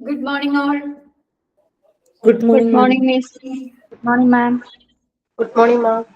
Good morning, all. Good morning, Good morning, Miss. Good morning, ma'am. Good morning, ma'am.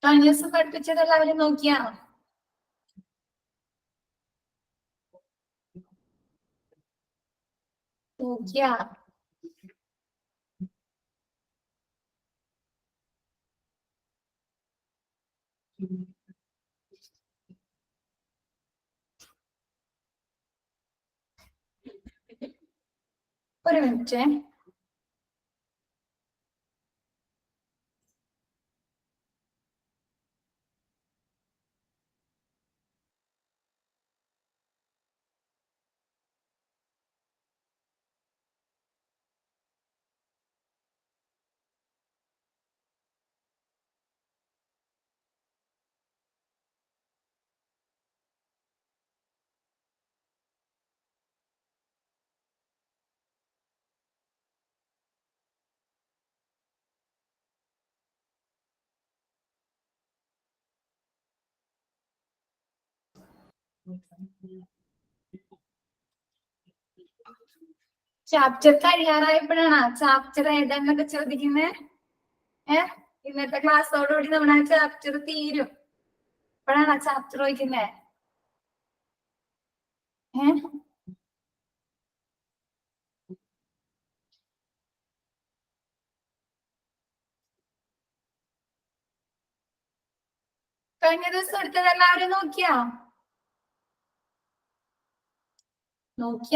കഴിഞ്ഞ ദിവസം പഠിപ്പിച്ചത് എല്ലാവരും നോക്കിയാ? ഒരു മിനിറ്റ്. ചാപ്റ്റർ കഴിയാറായപ്പോഴാണ് ചാപ്റ്റർ ഏതാന്നൊക്കെ ചോദിക്കുന്നേ. ഇന്നത്തെ ക്ലാസ്സോടുകൂടി നമ്മുടെ ചാപ്റ്റർ തീരും. അപ്പോഴാണ് ചാപ്റ്റർ ചോദിക്കുന്നേ. കഴിഞ്ഞ ദിവസം എടുത്തത് എല്ലാവരും നോക്കിയ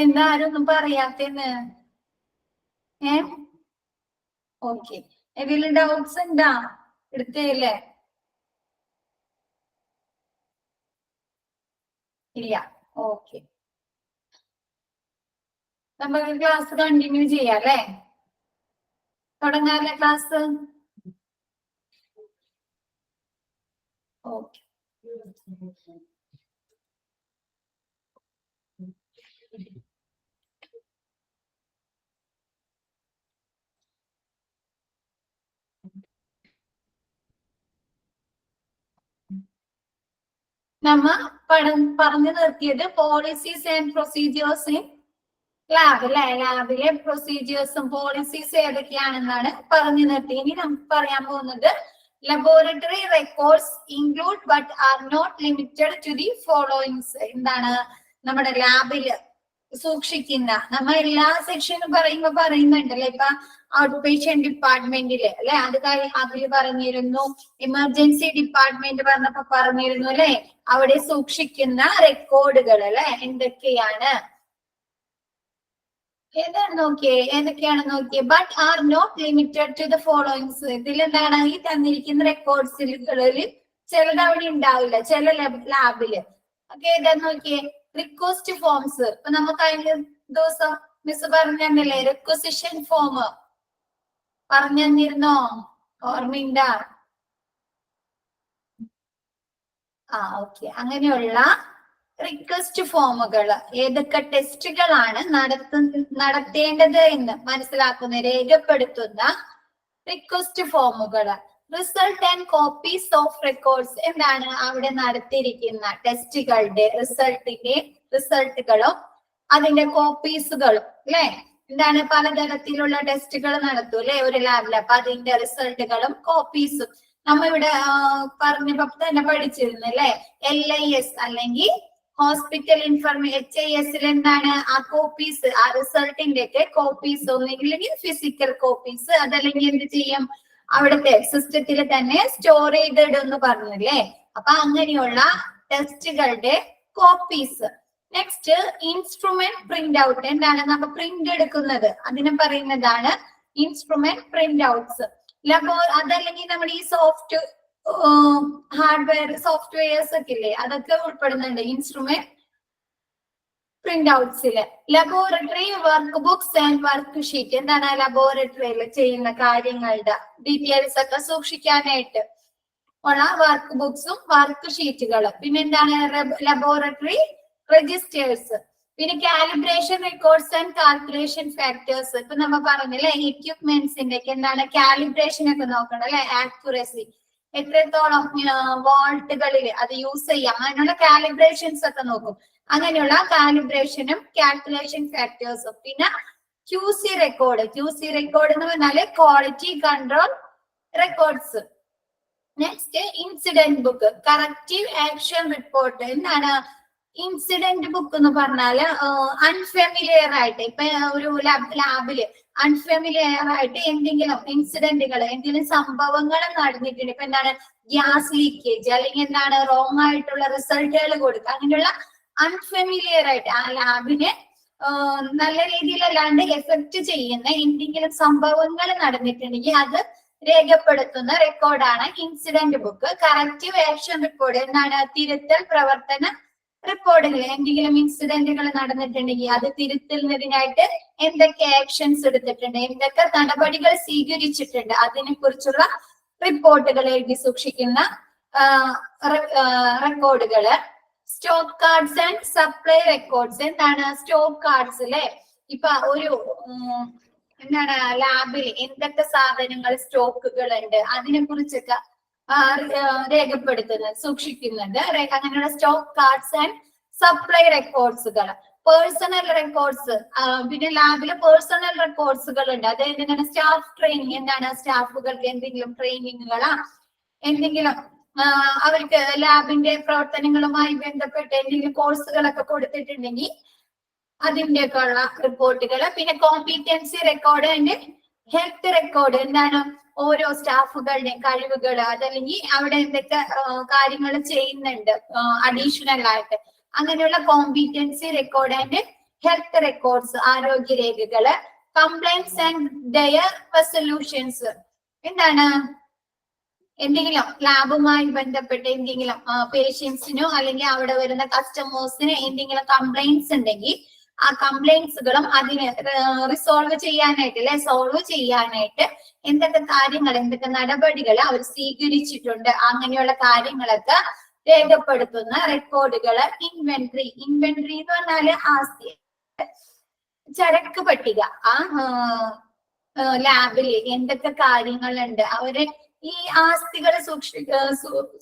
എന്താ ആരും ഒന്നും പറയാത്തേന്ന്? ഓക്കെ. ഏതെങ്കിലും ഡൗട്ട്സ് ഉണ്ടാ? എടുത്തല്ലേ? ഇല്ല. ഓക്കെ, നമുക്ക് ക്ലാസ് കണ്ടിന്യൂ ചെയ്യാം അല്ലേ? തുടങ്ങാല്ലേ ക്ലാസ്? ഓക്കെ. നമ്മ പറഞ്ഞു നിർത്തിയത് policies and procedures in lab അല്ലെ? ലാബിലെ പ്രൊസീജിയേഴ്സും പോളിസീസ് ഏതൊക്കെയാണെന്നാണ് പറഞ്ഞു നിർത്തി. ഇനി നമുക്ക് പറയാൻ പോകുന്നത് laboratory records include but are not limited to the followings. എന്താണ് നമ്മുടെ ലാബില് സൂക്ഷിക്കുന്ന, നമ്മ എല്ലാ സെക്ഷനും പറയുന്നുണ്ടല്ലേ. ഇപ്പൊ ഔട്ട് പേഷ്യന്റ് ഡിപ്പാർട്ട്മെന്റില് അല്ലെ, അതില് പറഞ്ഞിരുന്നു. എമർജൻസി ഡിപ്പാർട്ട്മെന്റ് പറഞ്ഞപ്പോ പറഞ്ഞിരുന്നു അല്ലെ, അവിടെ സൂക്ഷിക്കുന്ന റെക്കോർഡുകൾ അല്ലെ എന്തൊക്കെയാണ്? ഏതൊക്കെയാണ് നോക്കിയേ? But are not limited to the followings. ഇതിലെന്താണ് ഈ തന്നിരിക്കുന്ന റെക്കോർഡ്സുകളിൽ ചിലത് അവിടെ ഉണ്ടാവില്ല, ചില ലാബില്. ഓക്കെ, ഏതാന്ന് നോക്കിയേ? Request forms. ഇപ്പൊ നമുക്ക് കഴിഞ്ഞ ദിവസം മിസ് പറഞ്ഞല്ലേ റിക്വസിഷൻ ഫോം പറഞ്ഞു തന്നിരുന്നോ? ഓർമ്മയുണ്ടാ? ഓക്കെ. അങ്ങനെയുള്ള റിക്വസ്റ്റ് ഫോമുകൾ ഏതൊക്കെ ടെസ്റ്റുകളാണ് നടത്തേണ്ടത് എന്ന് മനസ്സിലാക്കുന്ന, രേഖപ്പെടുത്തുന്ന റിക്വസ്റ്റ് ഫോമുകൾ. Result and copies of records. എന്താണ് അവിടെ നടത്തിയിരിക്കുന്ന ടെസ്റ്റുകളുടെ റിസൾട്ടുകളും അതിന്റെ കോപ്പീസുകളും അല്ലെ? എന്താണ് പലതരത്തിലുള്ള ടെസ്റ്റുകൾ നടത്തും അല്ലെ ഒരു ലാബില്. അപ്പൊ അതിന്റെ റിസൾട്ടുകളും കോപ്പീസും നമ്മ ഇവിടെ പറഞ്ഞപ്പോ തന്നെ പഠിച്ചിരുന്നു അല്ലെ. LIS അല്ലെങ്കിൽ ഹോസ്പിറ്റൽ HIS എന്താണ് ആ കോപ്പീസ്, ആ റിസൾട്ടിന്റെ ഒക്കെ കോപ്പീസ് ഒന്നില്ലെങ്കിൽ ഫിസിക്കൽ കോപ്പീസ്, അതല്ലെങ്കിൽ എന്ത് ചെയ്യും അവിടുത്തെ സിസ്റ്റത്തിൽ തന്നെ സ്റ്റോർ ചെയ്തിടുന്ന് പറഞ്ഞില്ലേ. അപ്പൊ അങ്ങനെയുള്ള ടെസ്റ്റുകളുടെ copies. Next instrument print out. എന്താണ് നമ്മ പ്രിന്റ് എടുക്കുന്നത്, അതിനെ പറയുന്നതാണ് ഇൻസ്ട്രുമെന്റ് പ്രിന്റ് ഔട്ട്സ്. അതല്ലെങ്കിൽ നമ്മുടെ ഈ ഹാർഡ്വെയർ സോഫ്റ്റ്വെയർസ് ഒക്കെ ഇല്ലേ, അതൊക്കെ ഉൾപ്പെടുന്നുണ്ട് ഇൻസ്ട്രുമെന്റ് പ്രിന്റ് ഔട്ട്സില്. Laboratory work books and work sheet. എന്താണ് ലബോറട്ടറിയിൽ ചെയ്യുന്ന കാര്യങ്ങളുടെ ഡീറ്റെയിൽസ് ഒക്കെ സൂക്ഷിക്കാനായിട്ട് ഉള്ള വർക്ക് ബുക്സും വർക്ക് ഷീറ്റുകളും. പിന്നെ എന്താണ് ലബോറട്ടറി രജിസ്റ്റേഴ്സ്. പിന്നെ calibration records and calculation factors. ഇപ്പൊ നമ്മൾ പറഞ്ഞില്ലേ എക്യുപ്മെന്റ്സിന്റെ ഒക്കെ എന്താണ് കാലിബ്രേഷൻ ഒക്കെ നോക്കണം അല്ലെ, ആക്യുറസി എത്രത്തോളം വോൾട്ടുകളിൽ അത് യൂസ് ചെയ്യാം, അങ്ങനെയുള്ള കാലിബ്രേഷൻസ് ഒക്കെ നോക്കും. അങ്ങനെയുള്ള കാലിബ്രേഷനും കാൽക്കുലേഷൻ ഫാക്ടേഴ്സും. പിന്നെ QC റെക്കോർഡ്. QC റെക്കോർഡ് എന്ന് പറഞ്ഞാല് quality control records. Next incident book, corrective action report. എന്താണ് ഇൻസിഡന്റ് ബുക്ക് എന്ന് പറഞ്ഞാല് അൺഫെമിലിയർ ആയിട്ട് ഇപ്പൊ ഒരു ലാബില് അൺഫെമിലിയർ ആയിട്ട് എന്തെങ്കിലും ഇൻസിഡന്റുകൾ, എന്തെങ്കിലും സംഭവങ്ങൾ നടന്നിട്ടുണ്ട്. ഇപ്പൊ എന്താണ് ഗ്യാസ് ലീക്കേജ് അല്ലെങ്കിൽ എന്താണ് റോങ് ആയിട്ടുള്ള റിസൾട്ടുകൾ കൊടുക്കുക, അങ്ങനെയുള്ള അൺഫെമിലിയർ ആയിട്ട് ആ ലാബിനെ നല്ല രീതിയിലല്ലാണ്ട് എഫക്ട് ചെയ്യുന്ന എന്തെങ്കിലും സംഭവങ്ങൾ നടന്നിട്ടുണ്ടെങ്കിൽ അത് രേഖപ്പെടുത്തുന്ന റെക്കോർഡാണ് incident book. Corrective action report എന്താണ് തിരുത്തൽ പ്രവർത്തന റിപ്പോർട്ടുകൾ. എന്തെങ്കിലും ഇൻസിഡന്റുകൾ നടന്നിട്ടുണ്ടെങ്കിൽ അത് തിരുത്തുന്നതിനായിട്ട് എന്തൊക്കെ ആക്ഷൻസ് എടുത്തിട്ടുണ്ട്, എന്തൊക്കെ നടപടികൾ സ്വീകരിച്ചിട്ടുണ്ട്, അതിനെ കുറിച്ചുള്ള റിപ്പോർട്ടുകൾ എഴുതി സൂക്ഷിക്കുന്ന റെക്കോർഡുകള്. Stock cards and supply records. എന്താണ് സ്റ്റോക്ക് കാർഡ്സ് അല്ലെ, ഇപ്പൊ ഒരു എന്താണ് ലാബിൽ എന്തൊക്കെ സാധനങ്ങൾ സ്റ്റോക്കുകൾ ഉണ്ട് അതിനെ കുറിച്ചൊക്കെ രേഖപ്പെടുത്തുന്നത് സൂക്ഷിക്കുന്നുണ്ട്. അങ്ങനെയുള്ള സ്റ്റോക്ക് കാർഡ്സ് ആൻഡ് സപ്ലൈ റെക്കോർഡ്സുകൾ. Personnel records. പിന്നെ ലാബില് പേഴ്സണൽ റെക്കോർഡ്സുകൾ ഉണ്ട്. അതായത് എന്താണ് സ്റ്റാഫ് ട്രെയിനിങ്. എന്താണ് സ്റ്റാഫുകൾക്ക് എന്തെങ്കിലും ട്രെയിനിങ്ങുകളാ, എന്തെങ്കിലും അവർക്ക് ലാബിന്റെ പ്രവർത്തനങ്ങളുമായി ബന്ധപ്പെട്ട് എന്തെങ്കിലും കോഴ്സുകളൊക്കെ കൊടുത്തിട്ടുണ്ടെങ്കിൽ അതിൻ്റെയൊക്കെ ഉള്ള റിപ്പോർട്ടുകൾ. പിന്നെ competency record and health record. എന്താണ് ഓരോ സ്റ്റാഫുകളുടെയും കഴിവുകൾ, അതല്ലെങ്കിൽ അവിടെ എന്തൊക്കെ കാര്യങ്ങൾ ചെയ്യുന്നുണ്ട് അഡീഷണൽ ആയിട്ട്, അങ്ങനെയുള്ള competency record and health records, ആരോഗ്യരേഖകള്. Complaints and their resolutions. എന്താണ് എന്തെങ്കിലും ലാബുമായി ബന്ധപ്പെട്ട് എന്തെങ്കിലും പേഷ്യൻസിനോ അല്ലെങ്കിൽ അവിടെ വരുന്ന കസ്റ്റമേഴ്സിന് എന്തെങ്കിലും കംപ്ലൈന്റ്സ് ഉണ്ടെങ്കിൽ ആ കംപ്ലൈന്റ്സുകളും അതിന് റിസോൾവ് ചെയ്യാനായിട്ട് അല്ലെ സോൾവ് ചെയ്യാനായിട്ട് എന്തൊക്കെ കാര്യങ്ങൾ, എന്തൊക്കെ നടപടികൾ അവർ സ്വീകരിച്ചിട്ടുണ്ട്, അങ്ങനെയുള്ള കാര്യങ്ങളൊക്കെ രേഖപ്പെടുത്തുന്ന റെക്കോർഡുകള്. ഇൻവെന്ററി. ഇൻവെന്ററി എന്ന് പറഞ്ഞാല് ആസ്തി ചരക്ക് പട്ടിക. ആ ലാബിൽ എന്തൊക്കെ കാര്യങ്ങളുണ്ട്, അവര് ഈ ആസ്തികളെ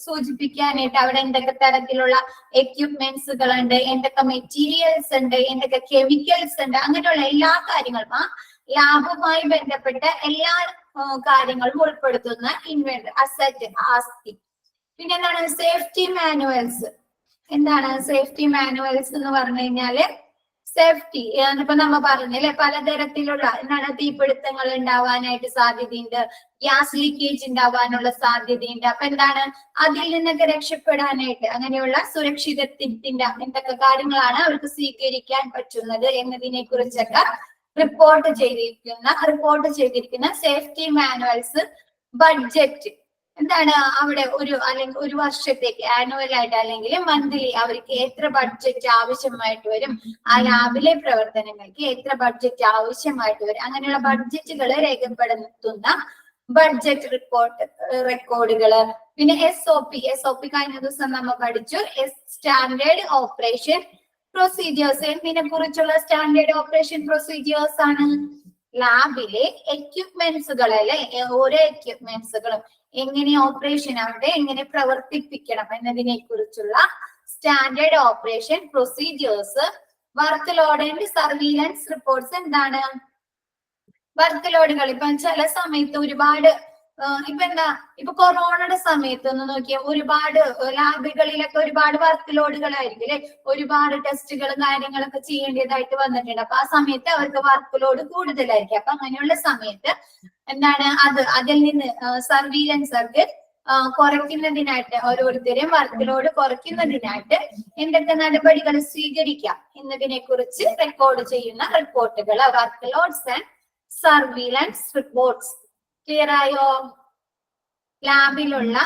സൂചിപ്പിക്കാനായിട്ട് അവിടെ എന്തൊക്കെ തരത്തിലുള്ള എക്യുപ്മെന്റ്സുകൾ ഉണ്ട്, എന്തൊക്കെ മെറ്റീരിയൽസ് ഉണ്ട്, എന്തൊക്കെ കെമിക്കൽസ് ഉണ്ട്, അങ്ങനെയുള്ള എല്ലാ കാര്യങ്ങളും ആ ലാബുമായി ബന്ധപ്പെട്ട എല്ലാ കാര്യങ്ങളും ഉൾപ്പെടുത്തുന്ന ഇൻവെന്ററി അസറ്റ് ആസ്തി. പിന്നെ എന്താണ് സേഫ്റ്റി മാനുവൽസ്. എന്താണ് സേഫ്റ്റി മാനുവൽസ് എന്ന് പറഞ്ഞു കഴിഞ്ഞാല് സേഫ്റ്റി ഇപ്പൊ നമ്മ പറഞ്ഞല്ലേ പലതരത്തിലുള്ള എന്താണ് തീപിടുത്തങ്ങൾ ഉണ്ടാവാനായിട്ട് സാധ്യതയുണ്ട്, ഗ്യാസ് ലീക്കേജ് ഉണ്ടാവാനുള്ള സാധ്യതയുണ്ട്. അപ്പൊ എന്താണ് അതിൽ നിന്നൊക്കെ രക്ഷപ്പെടാനായിട്ട് അങ്ങനെയുള്ള സുരക്ഷിതത്വത്തിന്റെ എന്തൊക്കെ കാര്യങ്ങളാണ് അവർക്ക് സ്വീകരിക്കാൻ പറ്റുന്നത് എന്നതിനെ കുറിച്ചൊക്കെ റിപ്പോർട്ട് ചെയ്തിരിക്കുന്ന സേഫ്റ്റി മാനുവൽസ്. ബഡ്ജറ്റ്. എന്താണ് അവിടെ അല്ലെങ്കിൽ ഒരു വർഷത്തേക്ക് ആനുവൽ ആയിട്ട് അല്ലെങ്കിൽ മന്ത്ലി അവർക്ക് എത്ര ബഡ്ജറ്റ് ആവശ്യമായിട്ട് വരും, ആ ലാബിലെ പ്രവർത്തനങ്ങൾക്ക് എത്ര ബഡ്ജറ്റ് ആവശ്യമായിട്ട് വരും, അങ്ങനെയുള്ള ബഡ്ജറ്റുകൾ രേഖപ്പെടുത്തുന്ന ബഡ്ജറ്റ് റെക്കോർഡുകള്. പിന്നെ SOP കഴിഞ്ഞ ദിവസം നമ്മൾ പഠിച്ചു. Standard operation procedures. എന്തിനെ കുറിച്ചുള്ള സ്റ്റാൻഡേർഡ് ഓപ്പറേഷൻ പ്രൊസീജിയേഴ്സ് ആണ് ലാബിലെ എക്യുപ്മെന്റ്സുകൾ അല്ലെ, ഓരോ എക്യുപ്മെന്റ്സുകളും എങ്ങനെ ഓപ്പറേഷൻ അവിടെ എങ്ങനെ പ്രവർത്തിപ്പിക്കണം എന്നതിനെ കുറിച്ചുള്ള standard operation procedures. Work load and surveillance reports. എന്താണ് വർക്ക് ലോഡുകൾ? ഇപ്പൊ ചില സമയത്ത് ഒരുപാട് ഇപ്പൊ കൊറോണയുടെ സമയത്ത് ഒന്ന് നോക്കിയാൽ ഒരുപാട് ലാബുകളിലൊക്കെ ഒരുപാട് വർക്ക് ലോഡുകളായിരിക്കും അല്ലെ, ഒരുപാട് ടെസ്റ്റുകളും കാര്യങ്ങളൊക്കെ ചെയ്യേണ്ടതായിട്ട് വന്നിട്ടുണ്ട്. അപ്പൊ ആ സമയത്ത് അവർക്ക് വർക്ക് ലോഡ് കൂടുതലായിരിക്കും. അപ്പൊ അങ്ങനെയുള്ള സമയത്ത് എന്താണ് അതിൽ നിന്ന് സർവീലൻസ് അവർക്ക് കുറയ്ക്കുന്നതിനായിട്ട് ഓരോരുത്തരെയും വർക്ക് ലോഡ് കുറയ്ക്കുന്നതിനായിട്ട് എന്തൊക്കെ നടപടികൾ സ്വീകരിക്കാം എന്നതിനെ കുറിച്ച് റെക്കോർഡ് ചെയ്യുന്ന റിപ്പോർട്ടുകൾ work loads and surveillance reports. Clear ആയോ? ലാബിലുള്ള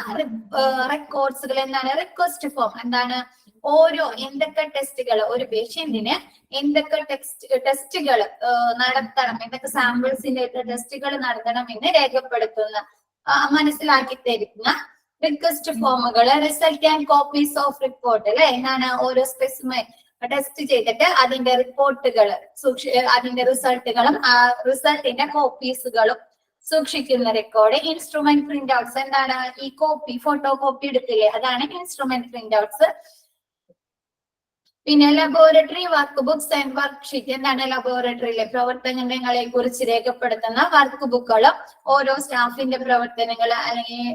റെക്കോർഡ്സുകൾ എന്താണ്? റിക്വസ്റ്റ് ഫോം എന്താണ്? ഓരോ എന്തൊക്കെ ടെസ്റ്റുകൾ ഒരു പേഷ്യന്റിന് എന്തൊക്കെ ടെസ്റ്റുകൾ നടത്തണം, എന്തൊക്കെ സാമ്പിൾസിന്റെ ടെസ്റ്റുകൾ നടത്തണം എന്ന് രേഖപ്പെടുത്തുന്ന മനസ്സിലാക്കി തരുന്ന റിക്വസ്റ്റ് ഫോമുകൾ. Result and copies of report അല്ലെ, എന്താണ്? ഓരോ സ്പെസിമെൻ ടെസ്റ്റ് ചെയ്തിട്ട് അതിന്റെ റിപ്പോർട്ടുകൾ അതിന്റെ റിസൾട്ടുകളും ആ റിസൾട്ടിന്റെ കോപ്പീസുകളും സൂക്ഷിക്കുന്ന റെക്കോർഡ്. ഇൻസ്ട്രുമെന്റ് പ്രിന്റ് ഔട്ട്സ് എന്താണ്? ഈ കോപ്പി ഫോട്ടോ കോപ്പി എടുക്കില്ലേ, അതാണ് ഇൻസ്ട്രുമെന്റ് പ്രിന്റ് ഔട്ട്സ്. പിന്നെ laboratory work books and work sheet എന്താണ്? ലബോറട്ടറിയിലെ പ്രവർത്തനങ്ങളെ കുറിച്ച് രേഖപ്പെടുത്തുന്ന വർക്ക് ബുക്കുകളും ഓരോ സ്റ്റാഫിന്റെ പ്രവർത്തനങ്ങൾ അല്ലെങ്കിൽ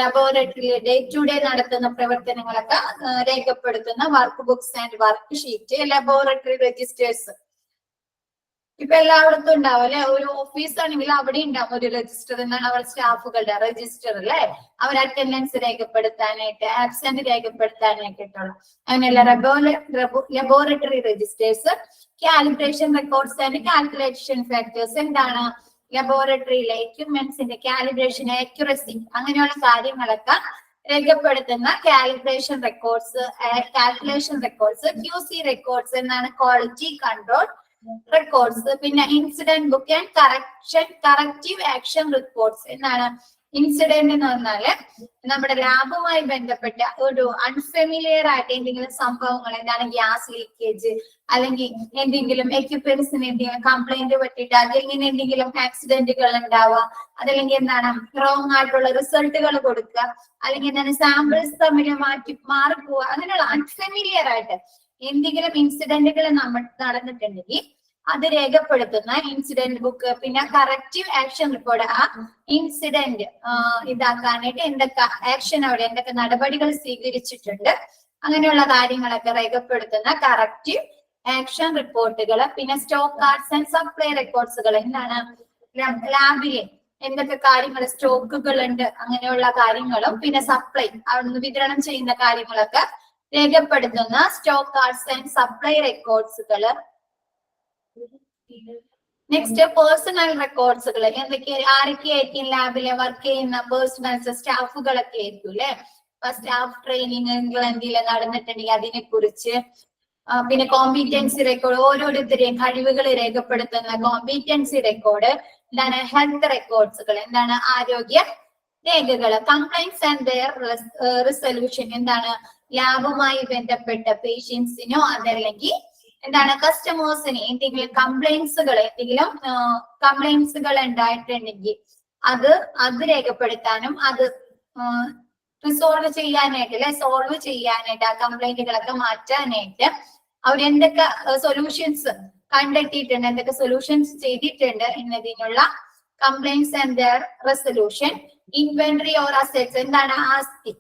ലബോറട്ടറിയിലെ ഡേ ടു ഡേ നടത്തുന്ന പ്രവർത്തനങ്ങളൊക്കെ രേഖപ്പെടുത്തുന്ന work books and work sheet. Laboratory registers ഇപ്പൊ എല്ലായിടത്തും ഉണ്ടാവും അല്ലെ, ഒരു ഓഫീസ് ആണെങ്കിൽ അവിടെ ഉണ്ടാവും ഒരു രജിസ്റ്റർ. എന്നാണ് അവർ സ്റ്റാഫുകളുടെ രജിസ്റ്റർ അല്ലെ, അവർ അറ്റൻഡൻസ് രേഖപ്പെടുത്താനായിട്ട്, ആബ്സെന്റ് രേഖപ്പെടുത്താനായിട്ടുള്ള അങ്ങനെയുള്ള laboratory registers. Calibration records and calculation factors എന്താണ്? ലബോറട്ടറിയിലെ എക്യുപ്മെന്റ്സിന്റെ കാലിബ്രേഷൻ, ആക്യുറസി അങ്ങനെയുള്ള കാര്യങ്ങളൊക്കെ രേഖപ്പെടുത്തുന്ന calibration records, calculation records. QC records എന്താണ്? Quality control records. പിന്നെ incident book and corrective action reports എന്താണ്? ഇൻസിഡന്റ് എന്ന് പറഞ്ഞാല് നമ്മുടെ ലാബുമായി ബന്ധപ്പെട്ട ഒരു അൺഫെമിലിയർ ആയിട്ട് എന്തെങ്കിലും സംഭവങ്ങൾ, എന്താണ്? ഗ്യാസ് ലീക്കേജ് അല്ലെങ്കിൽ എന്തെങ്കിലും എക്യുപ്മെന്റ്സിന് എന്തെങ്കിലും കംപ്ലൈന്റ് പറ്റിയിട്ട് അതിങ്ങനെ എന്തെങ്കിലും ആക്സിഡന്റുകൾ ഉണ്ടാവുക, അതല്ലെങ്കിൽ എന്താണ് റോങ് ആയിട്ടുള്ള റിസൾട്ടുകൾ കൊടുക്കുക, അല്ലെങ്കിൽ എന്താണ് സാമ്പിൾസ് തമ്മിൽ മാറിപ്പോവുക, അങ്ങനെയുള്ള അൺഫെമിലിയർ ആയിട്ട് എന്തെങ്കിലും ഇൻസിഡന്റുകൾ നമ്മൾ നടന്നിട്ടുണ്ടെങ്കിൽ അത് രേഖപ്പെടുത്തുന്ന ഇൻസിഡന്റ് ബുക്ക്. പിന്നെ കറക്റ്റീവ് ആക്ഷൻ റിപ്പോർട്ട്, ആ ഇൻസിഡന്റ് ഇതാക്കാനായിട്ട് എന്തൊക്കെ ആക്ഷൻ അവിടെ എന്തൊക്കെ നടപടികൾ സ്വീകരിച്ചിട്ടുണ്ട് അങ്ങനെയുള്ള കാര്യങ്ങളൊക്കെ രേഖപ്പെടുത്തുന്ന കറക്റ്റീവ് ആക്ഷൻ റിപ്പോർട്ടുകൾ. പിന്നെ സ്റ്റോക്ക് കാർഡ്സ് ആൻഡ് സപ്ലൈ റെക്കോർഡ്സുകൾ എന്താണ്? ലാബിലെ എന്തൊക്കെ കാര്യങ്ങൾ സ്റ്റോക്കുകൾ ഉണ്ട് അങ്ങനെയുള്ള കാര്യങ്ങളും പിന്നെ സപ്ലൈ അവിടുന്ന് വിതരണം ചെയ്യുന്ന കാര്യങ്ങളൊക്കെ രേഖപ്പെടുത്തുന്ന സ്റ്റോക്ക് കാർഡ്സ് ആൻഡ് സപ്ലൈ റെക്കോർഡ്സുകൾ. നെക്സ്റ്റ് പേഴ്സണൽ റെക്കോർഡ്സുകൾ ആരൊക്കെയായിരിക്കും? ലാബിലെ വർക്ക് ചെയ്യുന്ന പേഴ്സണൽസ്, സ്റ്റാഫുകളൊക്കെ ആയിരിക്കും അല്ലെ. സ്റ്റാഫ് ട്രെയിനിങ് എന്തെങ്കിലും നടന്നിട്ടുണ്ടെങ്കിൽ അതിനെ കുറിച്ച്. പിന്നെ കോമ്പീറ്റൻസി റെക്കോർഡ്, ഓരോരുത്തരെയും കഴിവുകൾ രേഖപ്പെടുത്തുന്ന കോമ്പീറ്റൻസി റെക്കോർഡ്. എന്താണ്? ഹെൽത്ത് റെക്കോർഡ്സുകൾ എന്താണ്? ആരോഗ്യ രേഖകൾ. കംപ്ലൈന്റ്സ് ആൻഡ് ദെയർ റിസൊല്യൂഷൻ എന്താണ്? ലാബുമായി ബന്ധപ്പെട്ട പേഷ്യൻസിനോ അതല്ലെങ്കിൽ എന്താണ് കസ്റ്റമേഴ്സിന് എന്തെങ്കിലും കംപ്ലൈന്റ്സുകൾ ഉണ്ടായിട്ടുണ്ടെങ്കിൽ അത് രേഖപ്പെടുത്താനും അത് സോൾവ് ചെയ്യാനായിട്ട് ആ കംപ്ലൈന്റുകളൊക്കെ മാറ്റാനായിട്ട് അവരെന്തൊക്കെ സൊല്യൂഷൻസ് കണ്ടെത്തിയിട്ടുണ്ട്, എന്തൊക്കെ സൊല്യൂഷൻസ് ചെയ്തിട്ടുണ്ട് എന്നതിനുള്ള complaints and their resolution. Inventory or assets എന്താണ്? ആസ്തി,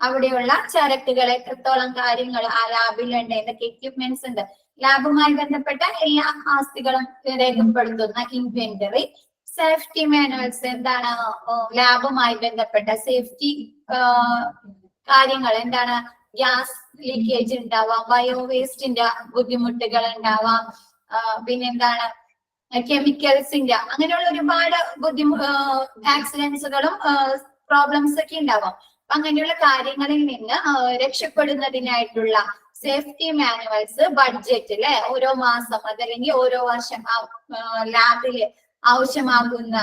അവിടെയുള്ള ചരക്കുകൾ എത്രത്തോളം കാര്യങ്ങൾ ആ ലാബിലുണ്ട്, എന്തൊക്കെ എക്യുപ്മെന്റ്സ് ഉണ്ട്, ലാബുമായി ബന്ധപ്പെട്ട എല്ലാ ആസ്തികളും രേഖപ്പെടുത്തുന്ന ഇൻവെന്ററി. സേഫ്റ്റി മാനുവൽസ് എന്താണ്? ലാബുമായി ബന്ധപ്പെട്ട സേഫ്റ്റി കാര്യങ്ങൾ എന്താണ്? ഗ്യാസ് ലീക്കേജ് ഉണ്ടാവാം, ബയോ വേസ്റ്റിന്റെ ബുദ്ധിമുട്ടുകൾ ഉണ്ടാവാം, പിന്നെന്താണ് കെമിക്കൽസിന്റെ അങ്ങനെയുള്ള ഒരുപാട് ആക്സിഡൻസുകളും പ്രോബ്ലംസ് ഒക്കെ ഉണ്ടാവാം. അങ്ങനെയുള്ള കാര്യങ്ങളിൽ നിന്ന് രക്ഷപ്പെടുന്നതിനായിട്ടുള്ള സേഫ്റ്റി മാനുവൽസ്. ബഡ്ജറ്റ് അല്ലെ, ഓരോ മാസം അതല്ലെങ്കിൽ ഓരോ വർഷം ലാബില് ആവശ്യമാകുന്ന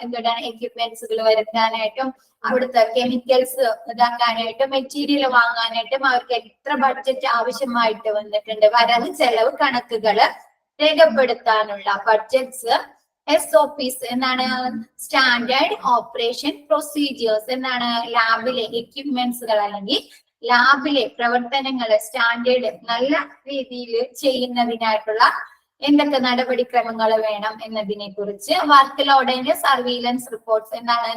എന്താണ് എക്യുപ്മെന്റ്സുകൾ വരുത്താനായിട്ടും അവിടുത്തെ കെമിക്കൽസ് ഇതാക്കാനായിട്ടും മെറ്റീരിയൽ വാങ്ങാനായിട്ടും അവർക്ക് എത്ര ബഡ്ജറ്റ് ആവശ്യമായിട്ട് വന്നിട്ടുണ്ട്, വരവ് ചെലവ് കണക്കുകള് രേഖപ്പെടുത്താനുള്ള ബഡ്ജറ്റ്സ്. SOPs എന്താണ്? സ്റ്റാൻഡേർഡ് ഓപ്പറേഷൻ പ്രൊസീജിയേഴ്സ് എന്താണ്? ലാബിലെ എക്യുപ്മെന്റ്സുകൾ അല്ലെങ്കിൽ ലാബിലെ പ്രവർത്തനങ്ങള് സ്റ്റാൻഡേർഡ് നല്ല രീതിയിൽ ചെയ്യുന്നതിനായിട്ടുള്ള എന്തൊക്കെ നടപടിക്രമങ്ങൾ വേണം എന്നതിനെ കുറിച്ച്. Work load and surveillance reports എന്താണ്?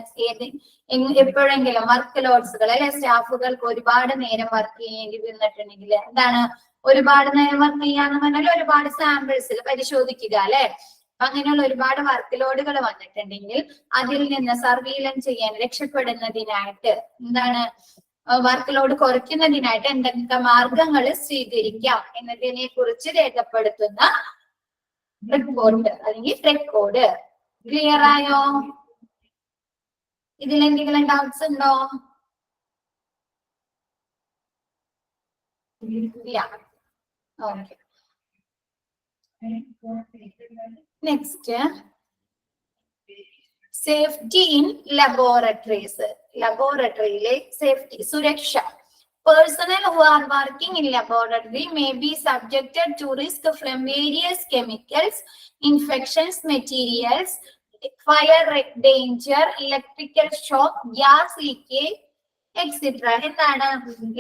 എപ്പോഴെങ്കിലും വർക്ക് ലോഡ്സുകൾ അല്ലെ, സ്റ്റാഫുകൾക്ക് ഒരുപാട് നേരം വർക്ക് ചെയ്യേണ്ടി വന്നിട്ടുണ്ടെങ്കിൽ എന്താണ്? ഒരുപാട് നേരം വർക്ക് ചെയ്യാന്ന് പറഞ്ഞാൽ ഒരുപാട് സാമ്പിൾസിൽ പരിശോധിക്കുക അല്ലെ. അങ്ങനെയുള്ള ഒരുപാട് വർക്ക് ലോഡുകൾ വന്നിട്ടുണ്ടെങ്കിൽ അതിൽ നിന്ന് സർവീലൻസ് ചെയ്യാൻ രക്ഷപ്പെടുന്നതിനായിട്ട് എന്താണ്? വർക്ക് ലോഡ് കുറയ്ക്കുന്നതിനായിട്ട് എന്തൊക്കെ മാർഗങ്ങൾ സ്വീകരിക്കാം എന്നതിനെ കുറിച്ച് രേഖപ്പെടുത്തുന്ന റിപ്പോർട്ട് അല്ലെങ്കിൽ റെക്കോർഡ്. ക്ലിയർ ആയോ? ഇതിൽ എന്തെങ്കിലും ഡൗട്ട്സ് ഉണ്ടോ? ഇല്ല. Okay. Next, safety in laboratories. ലബോറട്ടറിയിലെ സേഫ്റ്റി, സുരക്ഷ. Personnel who are working in laboratory may be subjected to risk from various chemicals, infections, materials, fire danger, electrical shock, gas leakage, etcetera. എന്താണ്?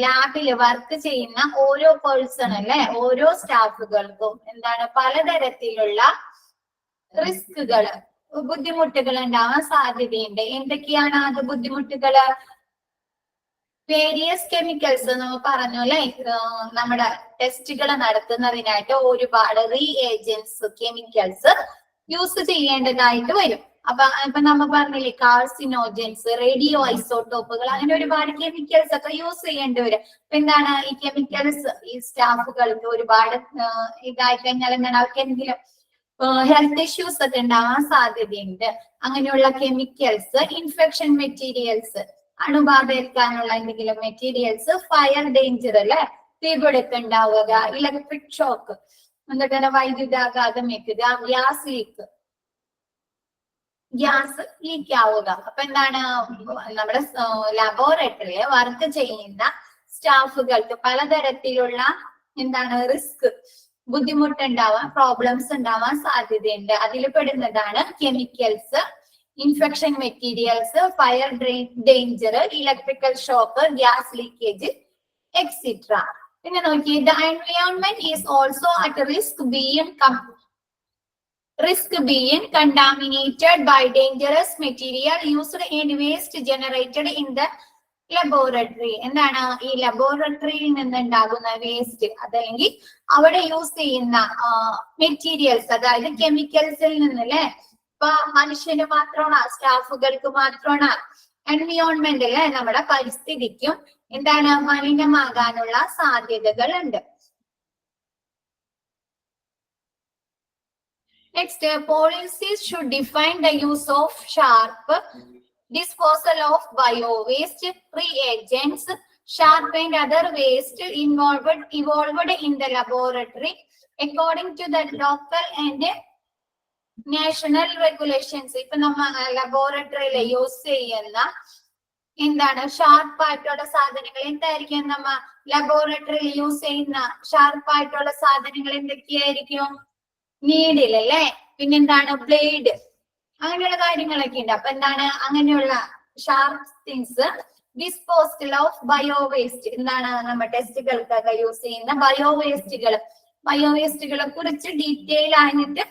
ലാബിൽ work ചെയ്യുന്ന ഓരോ person അല്ലെ, ഓരോ സ്റ്റാഫുകൾക്കും എന്താണ് പലതരത്തിലുള്ള റിസ്കുകൾ, ബുദ്ധിമുട്ടുകൾ ഉണ്ടാവാൻ സാധ്യതയുണ്ട്. എന്തൊക്കെയാണ് അത് ബുദ്ധിമുട്ടുകള്? വേരിയസ് കെമിക്കൽസ് നമ്മൾ പറഞ്ഞു അല്ലെ, നമ്മുടെ ടെസ്റ്റുകൾ നടത്തുന്നതിനായിട്ട് ഒരുപാട് റീഏജൻസ് കെമിക്കൽസ് യൂസ് ചെയ്യേണ്ടതായിട്ട് വരും. ഇപ്പൊ നമ്മൾ പറഞ്ഞില്ലേ, കാർസിനോജൻസ്, റേഡിയോ ഐസോട്ടോപ്പുകൾ, അങ്ങനെ ഒരുപാട് കെമിക്കൽസ് ഒക്കെ യൂസ് ചെയ്യേണ്ടി വരും. അപ്പൊ എന്താണ് ഈ കെമിക്കൽസ് ഈ സ്റ്റാഫുകൾക്ക് ഒരുപാട് ഇതായി കഴിഞ്ഞാൽ എന്താണ് അവർക്ക് എന്തെങ്കിലും ഹെൽത്ത് ഇഷ്യൂസ് ഒക്കെ ഉണ്ടാവാൻ സാധ്യതയുണ്ട്. അങ്ങനെയുള്ള കെമിക്കൽസ്, ഇൻഫെക്ഷൻ മെറ്റീരിയൽസ്, അണുബാധ ഏൽക്കാനുള്ള എന്തെങ്കിലും മെറ്റീരിയൽസ്, ഫയർ ഡേഞ്ചർ അല്ലെ, തീപിടുത്തം ഉണ്ടാവുക, ഇലക്ട്രിക് ഷോക്ക്, എന്നിട്ട് വൈദ്യുതാഘാതം ഏൽക്കുക, ഗ്യാസ് ലീക്ക്, ഗ്യാസ് ലീക്ക് ആവുക. അപ്പൊ എന്താണ് നമ്മുടെ ലബോറട്ടറിയിൽ വർക്ക് ചെയ്യുന്ന സ്റ്റാഫുകൾക്ക് പലതരത്തിലുള്ള എന്താണ് റിസ്ക്, ബുദ്ധിമുട്ടുണ്ടാവാൻ, പ്രോബ്ലംസ് ഉണ്ടാവാൻ സാധ്യതയുണ്ട്. അതിൽ പെടുന്നതാണ് chemicals, infection materials, fire danger, electrical shock, gas leakage, etcetera. പിന്നെ നോക്കി, the environment is also at risk being contaminated by dangerous material used in waste generated in the laboratory. എന്താണ് ഈ ലബോറട്ടറിയിൽ നിന്നുണ്ടാകുന്ന വേസ്റ്റ്, അതല്ലെങ്കിൽ അവിടെ യൂസ് ചെയ്യുന്ന മെറ്റീരിയൽസ്, അതായത് കെമിക്കൽസിൽ നിന്നല്ലേ. ഇപ്പൊ മനുഷ്യന് മാത്രമാണ്, സ്റ്റാഫുകൾക്ക് മാത്രമാണ്, എൻവയോൺമെന്റ് അല്ലെ, നമ്മുടെ പരിസ്ഥിതിക്കും എന്താണ് മലിനമാകാനുള്ള സാധ്യതകൾ ഉണ്ട്. Next, policies should define the use of sharp, disposal of bio-waste, reagents, sharp and other waste involved in the laboratory according to the local and national regulations. ഇപ്പൊ നമ്മ ലബോറട്ടറിയിൽ യൂസ് ചെയ്യുന്ന എന്താണ് ഷാർപ്പായിട്ടുള്ള സാധനങ്ങൾ എന്തായിരിക്കും? നമ്മ ലബോറട്ടറിയിൽ യൂസ് ചെയ്യുന്ന ഷാർപ്പായിട്ടുള്ള സാധനങ്ങൾ എന്തൊക്കെയായിരിക്കും? നീഡിൽ അല്ലെ, പിന്നെന്താണ് ബ്ലേഡ്, അങ്ങനെയുള്ള കാര്യങ്ങളൊക്കെ ഉണ്ട്. അപ്പൊ എന്താണ് അങ്ങനെയുള്ള sharp things. Disposal of bio waste, എന്താണ് നമ്മുടെ ടെസ്റ്റുകൾക്കൊക്കെ യൂസ് ചെയ്യുന്ന ബയോവേസ്റ്റുകളെ കുറിച്ച് ഡീറ്റെയിൽ ആയിട്ട്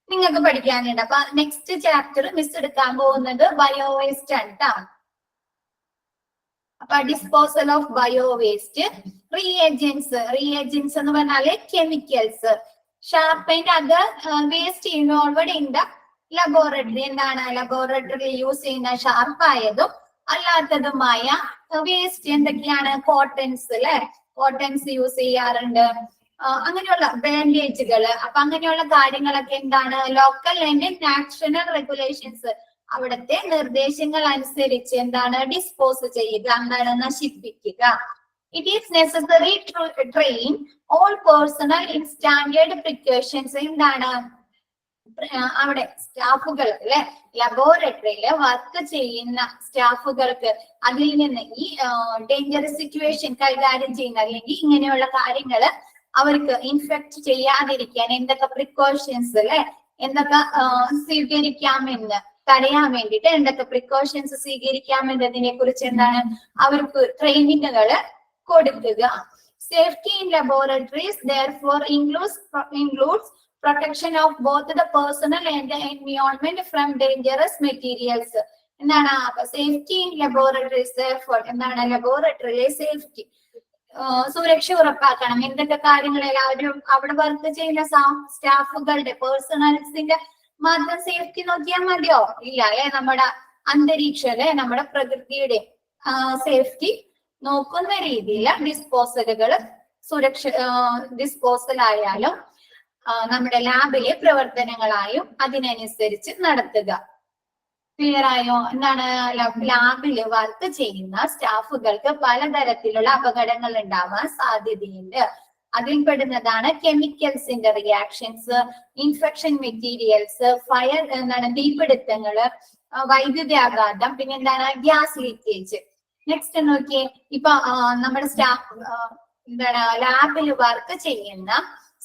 നിങ്ങൾക്ക് പഠിക്കാനുണ്ട്. അപ്പൊ നെക്സ്റ്റ് ചാപ്റ്റർ മിസ് എടുക്കാൻ പോകുന്നത് ബയോവേസ്റ്റ് ആണ് കേട്ടോ. അപ്പൊ ഡിസ്പോസൽ ഓഫ് ബയോവേസ്റ്റ്, റീഎജൻസ് എന്ന് പറഞ്ഞാല് chemicals, sharp and other waste involved in the laboratory. എന്താണ് ലബോറട്ടറിയിൽ യൂസ് ചെയ്യുന്ന ഷാർപ്പായതും അല്ലാത്തതുമായ വേസ്റ്റ് എന്തൊക്കെയാണ്? കോട്ടൺസ് അല്ലെ, കോട്ടൺസ് യൂസ് ചെയ്യാറുണ്ട്. അങ്ങനെയുള്ള ബാൻഡേജുകള്. അപ്പൊ അങ്ങനെയുള്ള കാര്യങ്ങളൊക്കെ എന്താണ് ലോക്കൽ ആൻഡ് നാഷണൽ റെഗുലേഷൻസ്, അവിടുത്തെ നിർദ്ദേശങ്ങൾ അനുസരിച്ച് എന്താണ് ഡിസ്പോസ് ചെയ്യുക, എന്താണ് നശിപ്പിക്കുക. It is necessary to train all personnel in standard precautions. എന്താണ് അവിടെ സ്റ്റാഫുകൾ അല്ലെ, ലബോറട്ടറിയില് വർക്ക് ചെയ്യുന്ന സ്റ്റാഫുകൾക്ക് അതിൽ നിന്ന് ഈ ഡേഞ്ചറസ് സിറ്റുവേഷൻ കൈകാര്യം ചെയ്യുന്ന അല്ലെങ്കിൽ ഇങ്ങനെയുള്ള കാര്യങ്ങള് അവർക്ക് ഇൻഫെക്ട് ചെയ്യാതിരിക്കാൻ എന്തൊക്കെ പ്രിക്കോഷൻസ് അല്ലെ, എന്തൊക്കെ സ്വീകരിക്കാമെന്ന് തടയാൻ വേണ്ടിയിട്ട് എന്തൊക്കെ പ്രിക്കോഷൻസ് സ്വീകരിക്കാമെന്നതിനെ കുറിച്ച് എന്താണ് അവർക്ക് ട്രെയിനിങ്ങുകള് കൊടുക്കുക. Safety in laboratories therefore includes protection of both the personnel and the environment from dangerous materials. എന്താണ് അപ്പൊ സേഫ്റ്റി ഇൻ ലബോറട്ടറീസ് therefore എന്താണ് ലബോറട്ടറിയിലെ സേഫ്റ്റി, സുരക്ഷ ഉറപ്പാക്കണം. എന്തൊക്കെ കാര്യങ്ങൾ എല്ലാവരും അവിടെ വർക്ക് ചെയ്യുന്ന സ്റ്റാഫുകളുടെ പേഴ്സണൽസിന്റെ മാത്രം സേഫ്റ്റി നോക്കിയാൽ മതിയോ? ഇല്ല അല്ലെ, നമ്മുടെ അന്തരീക്ഷം അല്ലെ, നമ്മുടെ പ്രകൃതിയുടെ സേഫ്റ്റി നോക്കുന്ന രീതിയിൽ ഡിസ്പോസലുകൾ ഡിസ്പോസൽ ആയാലും നമ്മുടെ ലാബിലെ പ്രവർത്തനങ്ങളായും അതിനനുസരിച്ച് നടത്തുക. ക്ലിയർ ആയോ? എന്താണ് ലാബിൽ വർക്ക് ചെയ്യുന്ന സ്റ്റാഫുകൾക്ക് പലതരത്തിലുള്ള അപകടങ്ങൾ ഉണ്ടാവാൻ സാധ്യതയുണ്ട്. അതിൽ പെടുന്നതാണ് കെമിക്കൽസിന്റെ റിയാക്ഷൻസ്, ഇൻഫെക്ഷൻ മെറ്റീരിയൽസ്, ഫയർ തീപിടുത്തങ്ങള്, വൈദ്യുതാഘാതം, പിന്നെ എന്താണ് ഗ്യാസ് ലീക്കേജ്. നെക്സ്റ്റ് നോക്കിയേ, ഇപ്പൊ നമ്മുടെ സ്റ്റാഫ് ലാബിൽ വർക്ക് ചെയ്യുന്ന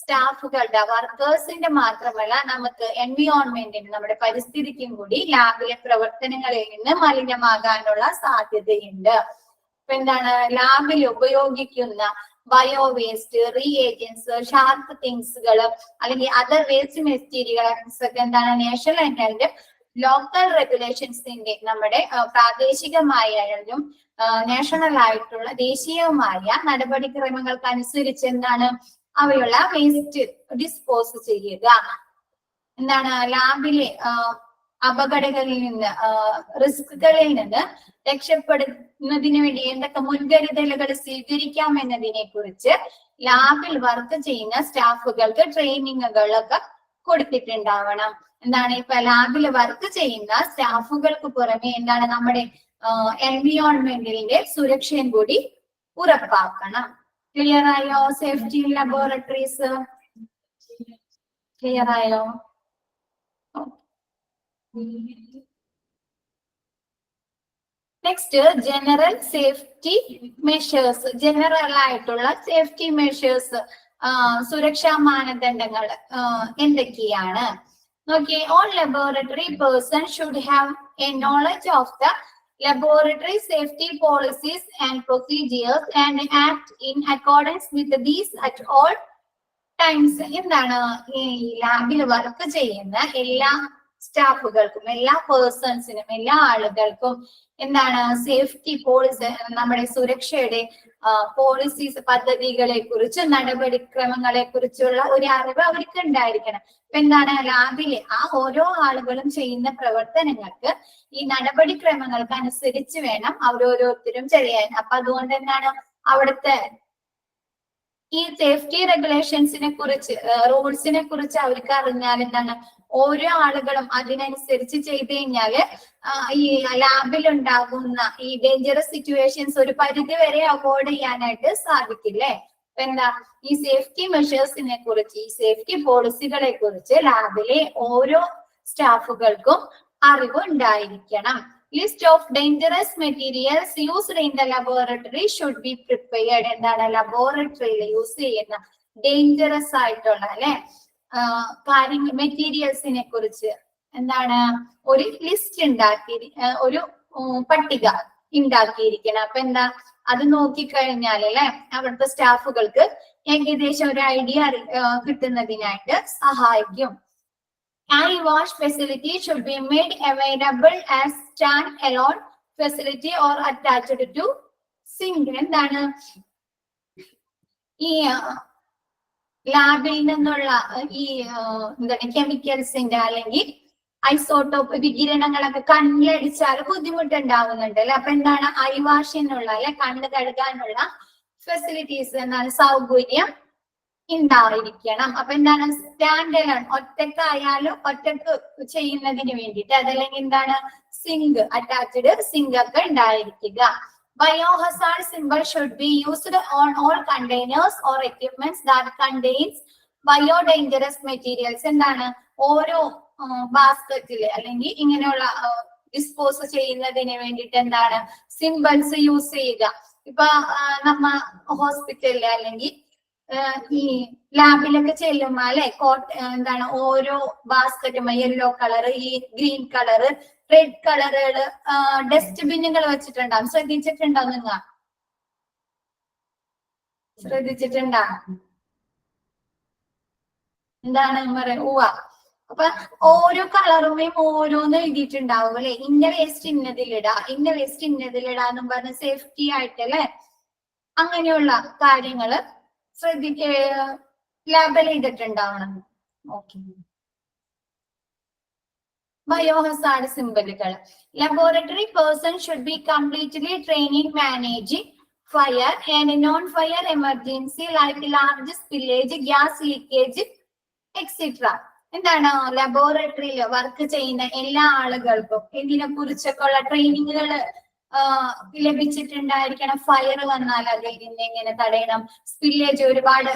സ്റ്റാഫുകളുടെ വർക്കേഴ്സിന്റെ മാത്രമല്ല നമുക്ക് എൻവിയോൺമെന്റിന് നമ്മുടെ പരിസ്ഥിതിക്കും കൂടി ലാബിലെ പ്രവർത്തനങ്ങളിൽ നിന്ന് മലിനമാകാനുള്ള സാധ്യതയുണ്ട്. അപ്പൊ ലാബിൽ ഉപയോഗിക്കുന്ന ബയോ വേസ്റ്റ്, റീഏജൻസ്, ഷാർപ്പ് തിങ്സുകൾ അല്ലെങ്കിൽ അതർ വേസ്റ്റ് മെറ്റീരിയൽസ് ഒക്കെ നാഷണൽ ആൻഡ് ലോക്കൽ റെഗുലേഷൻസിന്റെ നമ്മുടെ പ്രാദേശികമായാലും നാഷണൽ ആയിട്ടുള്ള ദേശീയവുമായ നടപടിക്രമങ്ങൾക്ക് അനുസരിച്ച് അവയുള്ള വേസ്റ്റ് ഡിസ്പോസ് ചെയ്യുക. ലാബിലെ അപകടങ്ങളിൽ നിന്ന് റിസ്കുകളിൽ നിന്ന് രക്ഷപ്പെടുന്നതിന് വേണ്ടി എന്തൊക്കെ മുൻകരുതലുകൾ സ്വീകരിക്കാം എന്നതിനെ കുറിച്ച് ലാബിൽ വർക്ക് ചെയ്യുന്ന സ്റ്റാഫുകൾക്ക് ട്രെയിനിങ്ങുകളൊക്കെ കൊടുത്തിട്ടുണ്ടാവണം. ഇപ്പൊ ലാബിൽ വർക്ക് ചെയ്യുന്ന സ്റ്റാഫുകൾക്ക് പുറമെ നമ്മുടെ എൻവിയോൺമെന്റിന്റെ സുരക്ഷയും കൂടി ഉറപ്പാക്കണം. ക്ലിയർ ആയോ? സേഫ്റ്റി ലബോറട്ടറീസ് ക്ലിയർ ആയോ? Next general safety measures. General ആയിട്ടുള്ള സേഫ്റ്റി മെഷേഴ്സ്, സുരക്ഷാ മാനദണ്ഡങ്ങൾ എന്തൊക്കെയാണ് നോക്കിയേ. All laboratory person should have A knowledge of the laboratory safety policies and procedures and act in accordance with these at all times. ഈ ലാബിൽ work ചെയ്യുന്ന എല്ലാ സ്റ്റാഫുകൾക്കും, എല്ലാ പേഴ്സൺസിനും, എല്ലാ ആളുകൾക്കും സേഫ്റ്റി പോളിസി, നമ്മുടെ സുരക്ഷയുടെ പോളിസീസ്, പദ്ധതികളെ കുറിച്ച്, നടപടിക്രമങ്ങളെ കുറിച്ചുള്ള ഒരു അറിവ് അവർക്ക് ഉണ്ടായിരിക്കണം. ഇപ്പൊ ലാബിലെ ഓരോ ആളുകളും ചെയ്യുന്ന പ്രവർത്തനങ്ങൾക്ക് ഈ നടപടിക്രമങ്ങൾക്ക് അനുസരിച്ച് വേണം അവരോരോരുത്തരും ചെയ്യാൻ. അപ്പൊ അതുകൊണ്ട് അവിടുത്തെ ഈ സേഫ്റ്റി റെഗുലേഷൻസിനെ കുറിച്ച്, റൂൾസിനെ കുറിച്ച് അവർക്ക് അറിഞ്ഞാൽ ഓരോ ആളുകളും അതിനനുസരിച്ച് ചെയ്ത് കഴിഞ്ഞാല് ഈ ലാബിൽ ഉണ്ടാകുന്ന ഈ ഡേഞ്ചറസ് സിറ്റുവേഷൻസ് ഒരു പരിധി വരെ അവോയ്ഡ് ചെയ്യാനായിട്ട് സാധിക്കില്ലേ. അപ്പൊ ഈ സേഫ്റ്റി മെഷേഴ്സിനെ കുറിച്ച്, ഈ സേഫ്റ്റി പോളിസികളെ കുറിച്ച് ലാബിലെ ഓരോ സ്റ്റാഫുകൾക്കും അറിവ് ഉണ്ടായിരിക്കണം. List of dangerous materials used in the laboratory should be prepared. ലബോറട്ടറിയിൽ യൂസ് ചെയ്യുന്ന ഡേഞ്ചറസ് ആയിട്ടുള്ള കാര്യങ്ങൾ, മെറ്റീരിയൽസിനെ കുറിച്ച് ഒരു ലിസ്റ്റ് ഉണ്ടാക്കി, ഒരു പട്ടിക ഉണ്ടാക്കിയിരിക്കണം. അപ്പൊ അത് നോക്കിക്കഴിഞ്ഞാൽ അവിടുത്തെ സ്റ്റാഫുകൾക്ക് ഏകദേശം ഒരു ഐഡിയ കിട്ടുന്നതിനായിട്ട് സഹായിക്കും. eye wash facility should be made available as stand alone facility or attached to sink. ഈ ലാബിൽ നിന്നുള്ള ഈ കെമിക്കൽസിന്റെ അല്ലെങ്കിൽ ഐസോട്ടോപ്പ് വികിരണങ്ങളൊക്കെ കണ്ണിലടിച്ചാൽ ബുദ്ധിമുട്ടുണ്ടാവുന്നുണ്ട് അല്ലെ. അപ്പൊ ഐ വാഷിനുള്ള കണ്ണ് കഴുകാനുള്ള ഫെസിലിറ്റീസ് സൗകര്യം ഉണ്ടായിരിക്കണം. അപ്പൊ സ്റ്റാൻഡ് അലോൺ, ഒറ്റക്കായാലും ഒറ്റക്ക് ചെയ്യുന്നതിന് വേണ്ടിയിട്ട്, അതല്ലെങ്കിൽ സിങ്ക്, അറ്റാച്ച്ഡ് സിങ്ക് ഒക്കെ ഉണ്ടായിരിക്കുക. ബയോഹസാർഡ് symbol should be used on all containers or equipments that contains bio dangerous materials. ഓരോ ബാസ്കറ്റില് അല്ലെങ്കിൽ ഇങ്ങനെയുള്ള ഡിസ്പോസ് ചെയ്യുന്നതിന് വേണ്ടിയിട്ട് സിംബൽസ് യൂസ് ചെയ്യുക. ഇപ്പൊ നമ്മ ഹോസ്പിറ്റലില് അല്ലെങ്കിൽ ഈ ലാബിലൊക്കെ ചെല്ലുമ്പോ ഓരോ ബാസ്കറ്റും യെല്ലോ കളറ്, ഈ ഗ്രീൻ കളറ്, റെഡ് കളറുകള് ഡസ്റ്റ്ബിന്നുകൾ വെച്ചിട്ടുണ്ടാവും. ശ്രദ്ധിച്ചിട്ടുണ്ടോ നിങ്ങൾ? ശ്രദ്ധിച്ചിട്ടുണ്ടോ? പറയാ അപ്പൊ ഓരോ കളറുമേയും ഓരോന്ന് എഴുതിയിട്ടുണ്ടാവും അല്ലെ. ഇന്ന വേസ്റ്റ് ഇന്നതിലിടാ, ഇന്ന വേസ്റ്റ് ഇന്നതിലിടാന്നും പറഞ്ഞ് സേഫ്റ്റി ആയിട്ടല്ലേ അങ്ങനെയുള്ള കാര്യങ്ങള് ലേബൽ ചെയ്തിട്ടുണ്ടാവണം. ഓക്കെ. ബയോഹസാർഡ് സിംബലുകൾ. Laboratory person should be completely trained in managing fire and non fire emergency like large spillage, gas leakage etcetera. എന്താണ് ലബോറട്ടറിയിൽ വർക്ക് ചെയ്യുന്ന എല്ലാ ആളുകൾക്കും ഇതിനെ കുറിച്ചൊക്കെ ഉള്ള ട്രെയിനിങ്ങുകൾ ലഭിച്ചിട്ടുണ്ടായിരിക്കണം. ഫയർ വന്നാൽ അതിൽ നിന്ന് എങ്ങനെ തടയണം, സ്പില്ലേജ് ഒരുപാട്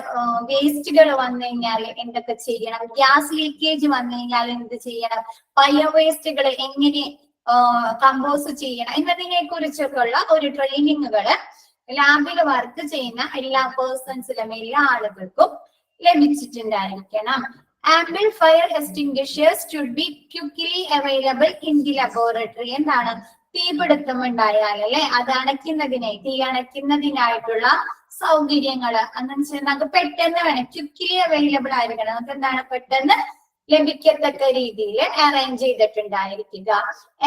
വേസ്റ്റുകൾ വന്നു കഴിഞ്ഞാൽ എന്തൊക്കെ ചെയ്യണം, ഗ്യാസ് ലീക്കേജ് വന്നു കഴിഞ്ഞാൽ എന്ത് ചെയ്യണം, ബയോ വേസ്റ്റുകൾ എങ്ങനെ കമ്പോസ് ചെയ്യണം എന്നതിനെ കുറിച്ചൊക്കെ ഉള്ള ഒരു ട്രെയിനിങ്ങുകൾ ലാബിൽ വർക്ക് ചെയ്യുന്ന എല്ലാ പേഴ്സൺസിലും എല്ലാ ആളുകൾക്കും ലഭിച്ചിട്ടുണ്ടായിരിക്കണം. Ample fire extinguishers should be quickly available in the laboratory. എന്താണ് തീപിടുത്തം ഉണ്ടായാൽ അല്ലെ അത് തീ അണയ്ക്കുന്നതിനായിട്ടുള്ള സൗകര്യങ്ങള് എന്ന് വെച്ചാൽ നമുക്ക് പെട്ടെന്ന് വേണം, ക്വിക്കലി അവൈലബിൾ ആയിരിക്കണം. നമുക്ക് എന്താണ് പെട്ടെന്ന് ലഭിക്കത്തക്ക രീതിയിൽ അറേഞ്ച് ചെയ്തിട്ടുണ്ടായിരിക്കുക.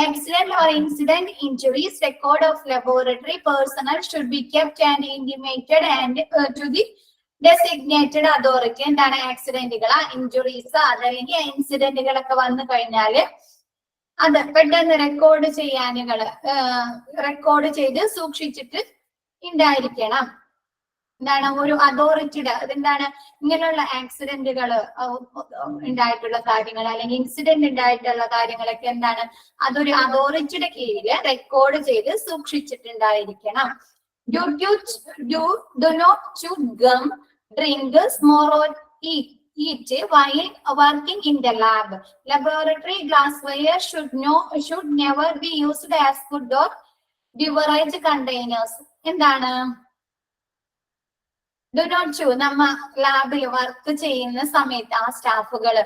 Accident or incident injuries record of laboratory personnel should be kept and intimated and to the designated authority. എന്താണ് ആക്സിഡന്റുകൾ, ഇഞ്ചുറീസ് അതല്ലെങ്കിൽ ഇൻസിഡന്റുകളൊക്കെ വന്നു കഴിഞ്ഞാല് അത് പെട്ടെന്ന് റെക്കോർഡ് ചെയ്ത് സൂക്ഷിച്ചിട്ട് ഉണ്ടായിരിക്കണം. എന്താണ് ഒരു അതോറിറ്റിയുടെ അതെന്താണ് ഇങ്ങനെയുള്ള ആക്സിഡന്റുകൾ ഉണ്ടായിട്ടുള്ള കാര്യങ്ങൾ അല്ലെങ്കിൽ ഇൻസിഡന്റ് ഉണ്ടായിട്ടുള്ള കാര്യങ്ങളൊക്കെ എന്താണ് അതൊരു അതോറിറ്റിയുടെ കീഴിൽ റെക്കോർഡ് ചെയ്ത് സൂക്ഷിച്ചിട്ടുണ്ടായിരിക്കണം. Do not chew gum, drink, smoke or eat while working in the lab. Laboratory glassware should never be used as food or beverage containers. എന്താണ് ഡു നോട്ട് ചൂ, നമ്മ ലാബിൽ വർക്ക് ചെയ്യുന്ന സമയത്ത് ആ സ്റ്റാഫുകള്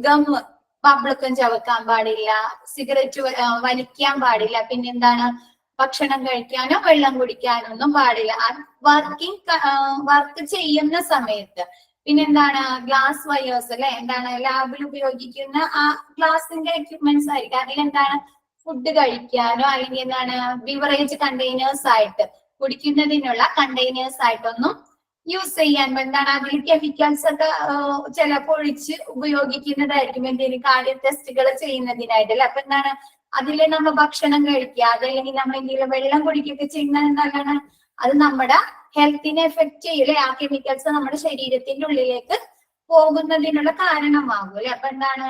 ഗമ്മ് പബ്ലിക്കും ചവക്കാൻ പാടില്ല, സിഗരറ്റ് വലിക്കാൻ പാടില്ല, പിന്നെന്താണ് ഭക്ഷണം കഴിക്കാനോ വെള്ളം കുടിക്കാനോ ഒന്നും പാടില്ല വർക്ക് ചെയ്യുന്ന സമയത്ത്. പിന്നെന്താണ് ഗ്ലാസ് വയേഴ്സ് അല്ലെ, എന്താണ് ലാബിൽ ഉപയോഗിക്കുന്ന ആ ഗ്ലാസിന്റെ എക്യുപ്മെന്റ്സ് ആയിരിക്കും. അതിലെന്താണ് ഫുഡ് കഴിക്കാനോ അല്ലെങ്കിൽ എന്താണ് ബിവറേജ് കണ്ടെയ്നേഴ്സ് ആയിട്ട് കുടിക്കുന്നതിനുള്ള കണ്ടെയ്നേഴ്സ് ആയിട്ടൊന്നും യൂസ് ചെയ്യാൻ. എന്താണ് അതിൽ കെമിക്കൽസ് ഒക്കെ ചിലപ്പോൾ ഒഴിച്ച് ഉപയോഗിക്കുന്നതായിരിക്കും എന്തെങ്കിലും കാര്യം ടെസ്റ്റുകൾ ചെയ്യുന്നതിനായിട്ടല്ലേ. അപ്പൊ എന്താണ് അതിൽ നമ്മൾ ഭക്ഷണം കഴിക്കുക അതല്ലെങ്കിൽ നമ്മൾ എന്തെങ്കിലും വെള്ളം കുടിക്കുകയൊക്കെ ചെയ്യുന്നത് എന്താണ് അത് നമ്മുടെ ഹെൽത്തിനെ എഫക്ട് ചെയ്യില്ലേ, ആ കെമിക്കൽസ് നമ്മുടെ ശരീരത്തിന്റെ ഉള്ളിലേക്ക് പോകുന്നതിനുള്ള കാരണമാകും അല്ലെ. അപ്പൊ എന്താണ്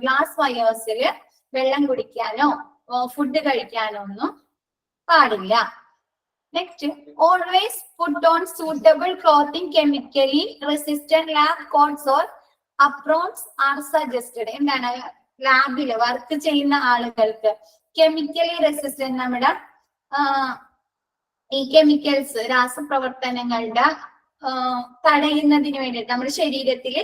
ഗ്ലാസ് വയേഴ്സിൽ വെള്ളം കുടിക്കാനോ ഫുഡ് കഴിക്കാനോ ഒന്നും പാടില്ല. Next, always put on suitable clothing, chemically resistant lab coats or aprons are suggested. എന്താണ് ലാബിൽ വർക്ക് ചെയ്യുന്ന ആളുകൾക്ക് കെമിക്കലി റെസിസ്റ്റന്റ് നമ്മുടെ ഈ കെമിക്കൽസ് രാസപ്രവർത്തനങ്ങളുടെ തടയുന്നതിന് വേണ്ടിയിട്ട് നമ്മുടെ ശരീരത്തിൽ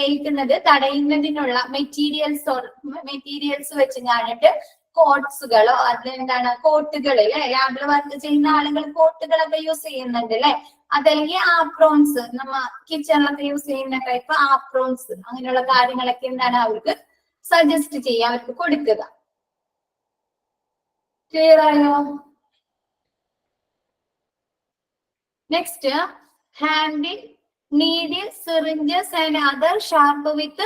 ഏൽക്കുന്നത് തടയുന്നതിനുള്ള മെറ്റീരിയൽസ് വെച്ച് ഞാനിട്ട് കോട്ട്സുകളോ അതെന്താണ് കോട്ടുകൾ അല്ലെ, ലാബിൽ വർക്ക് ചെയ്യുന്ന ആളുകൾ കോട്ടുകളൊക്കെ യൂസ് ചെയ്യുന്നുണ്ട് അല്ലെ. അതല്ലെങ്കിൽ ആപ്രോൺസ് നമ്മ കിച്ചണിലൊക്കെ യൂസ് ചെയ്യുന്ന ടൈപ്പ് ആപ്രോൺസ് അങ്ങനെയുള്ള കാര്യങ്ങളൊക്കെ എന്താണ് അവർക്ക് സജസ്റ്റ് ചെയ്യുക, അവർക്ക് കൊടുക്കുക. ക്ലിയർ ആയോ? Next, handle needle syringes and other sharp with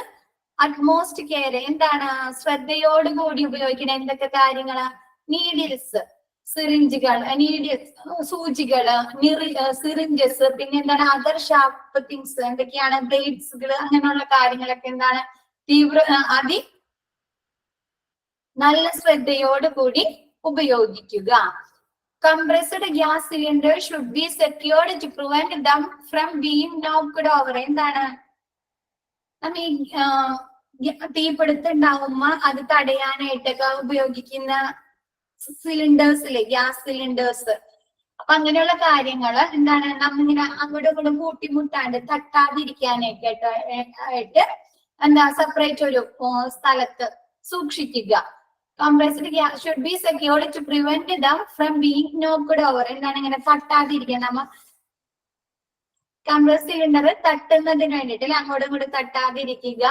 utmost care. എന്താണ് ശ്രദ്ധയോടുകൂടി ഉപയോഗിക്കണം എന്തൊക്കെ കാര്യങ്ങള്, നീഡിൽസ്, സിറിഞ്ചുകൾ, സൂചികള്, സിറിഞ്ചസ്, പിന്നെ എന്താണ് അതർ ഷാർപ്പ് തിങ്സ് എന്തൊക്കെയാണ് ബ്ലേഡ്സുകൾ, അങ്ങനെയുള്ള കാര്യങ്ങളൊക്കെ എന്താണ് നല്ല ശ്രദ്ധയോടുകൂടി ഉപയോഗിക്കുക. Compressed gas cylinder should be secured to prevent them from being knocked over. എന്താണ് തീപിടുത്തുണ്ടാവുമ്പോ അത് തടയാനായിട്ടൊക്കെ ഉപയോഗിക്കുന്ന സിലിണ്ടേഴ്സിലെ ഗ്യാസ് സിലിണ്ടേഴ്സ്. അപ്പൊ അങ്ങനെയുള്ള കാര്യങ്ങള് എന്താണ് നമ്മിങ്ങനെ അങ്ങോട്ടും ഇങ്ങോട്ടും കൂട്ടിമുട്ടാണ്ട് തട്ടാതിരിക്കാനായിട്ട് എന്താ സെപ്പറേറ്റ് ഒരു സ്ഥലത്ത് സൂക്ഷിക്കുക. Compressed gas should be secured to prevent them from being knocked over. എന്താണ് ഇങ്ങനെ തട്ടാതിരിക്കുക, നമ്മ കംപ്രസ് സിലിണ്ടർ തട്ടുന്നതിന് വേണ്ടിട്ട് അങ്ങോട്ടും ഇങ്ങോട്ടും തട്ടാതിരിക്കുക.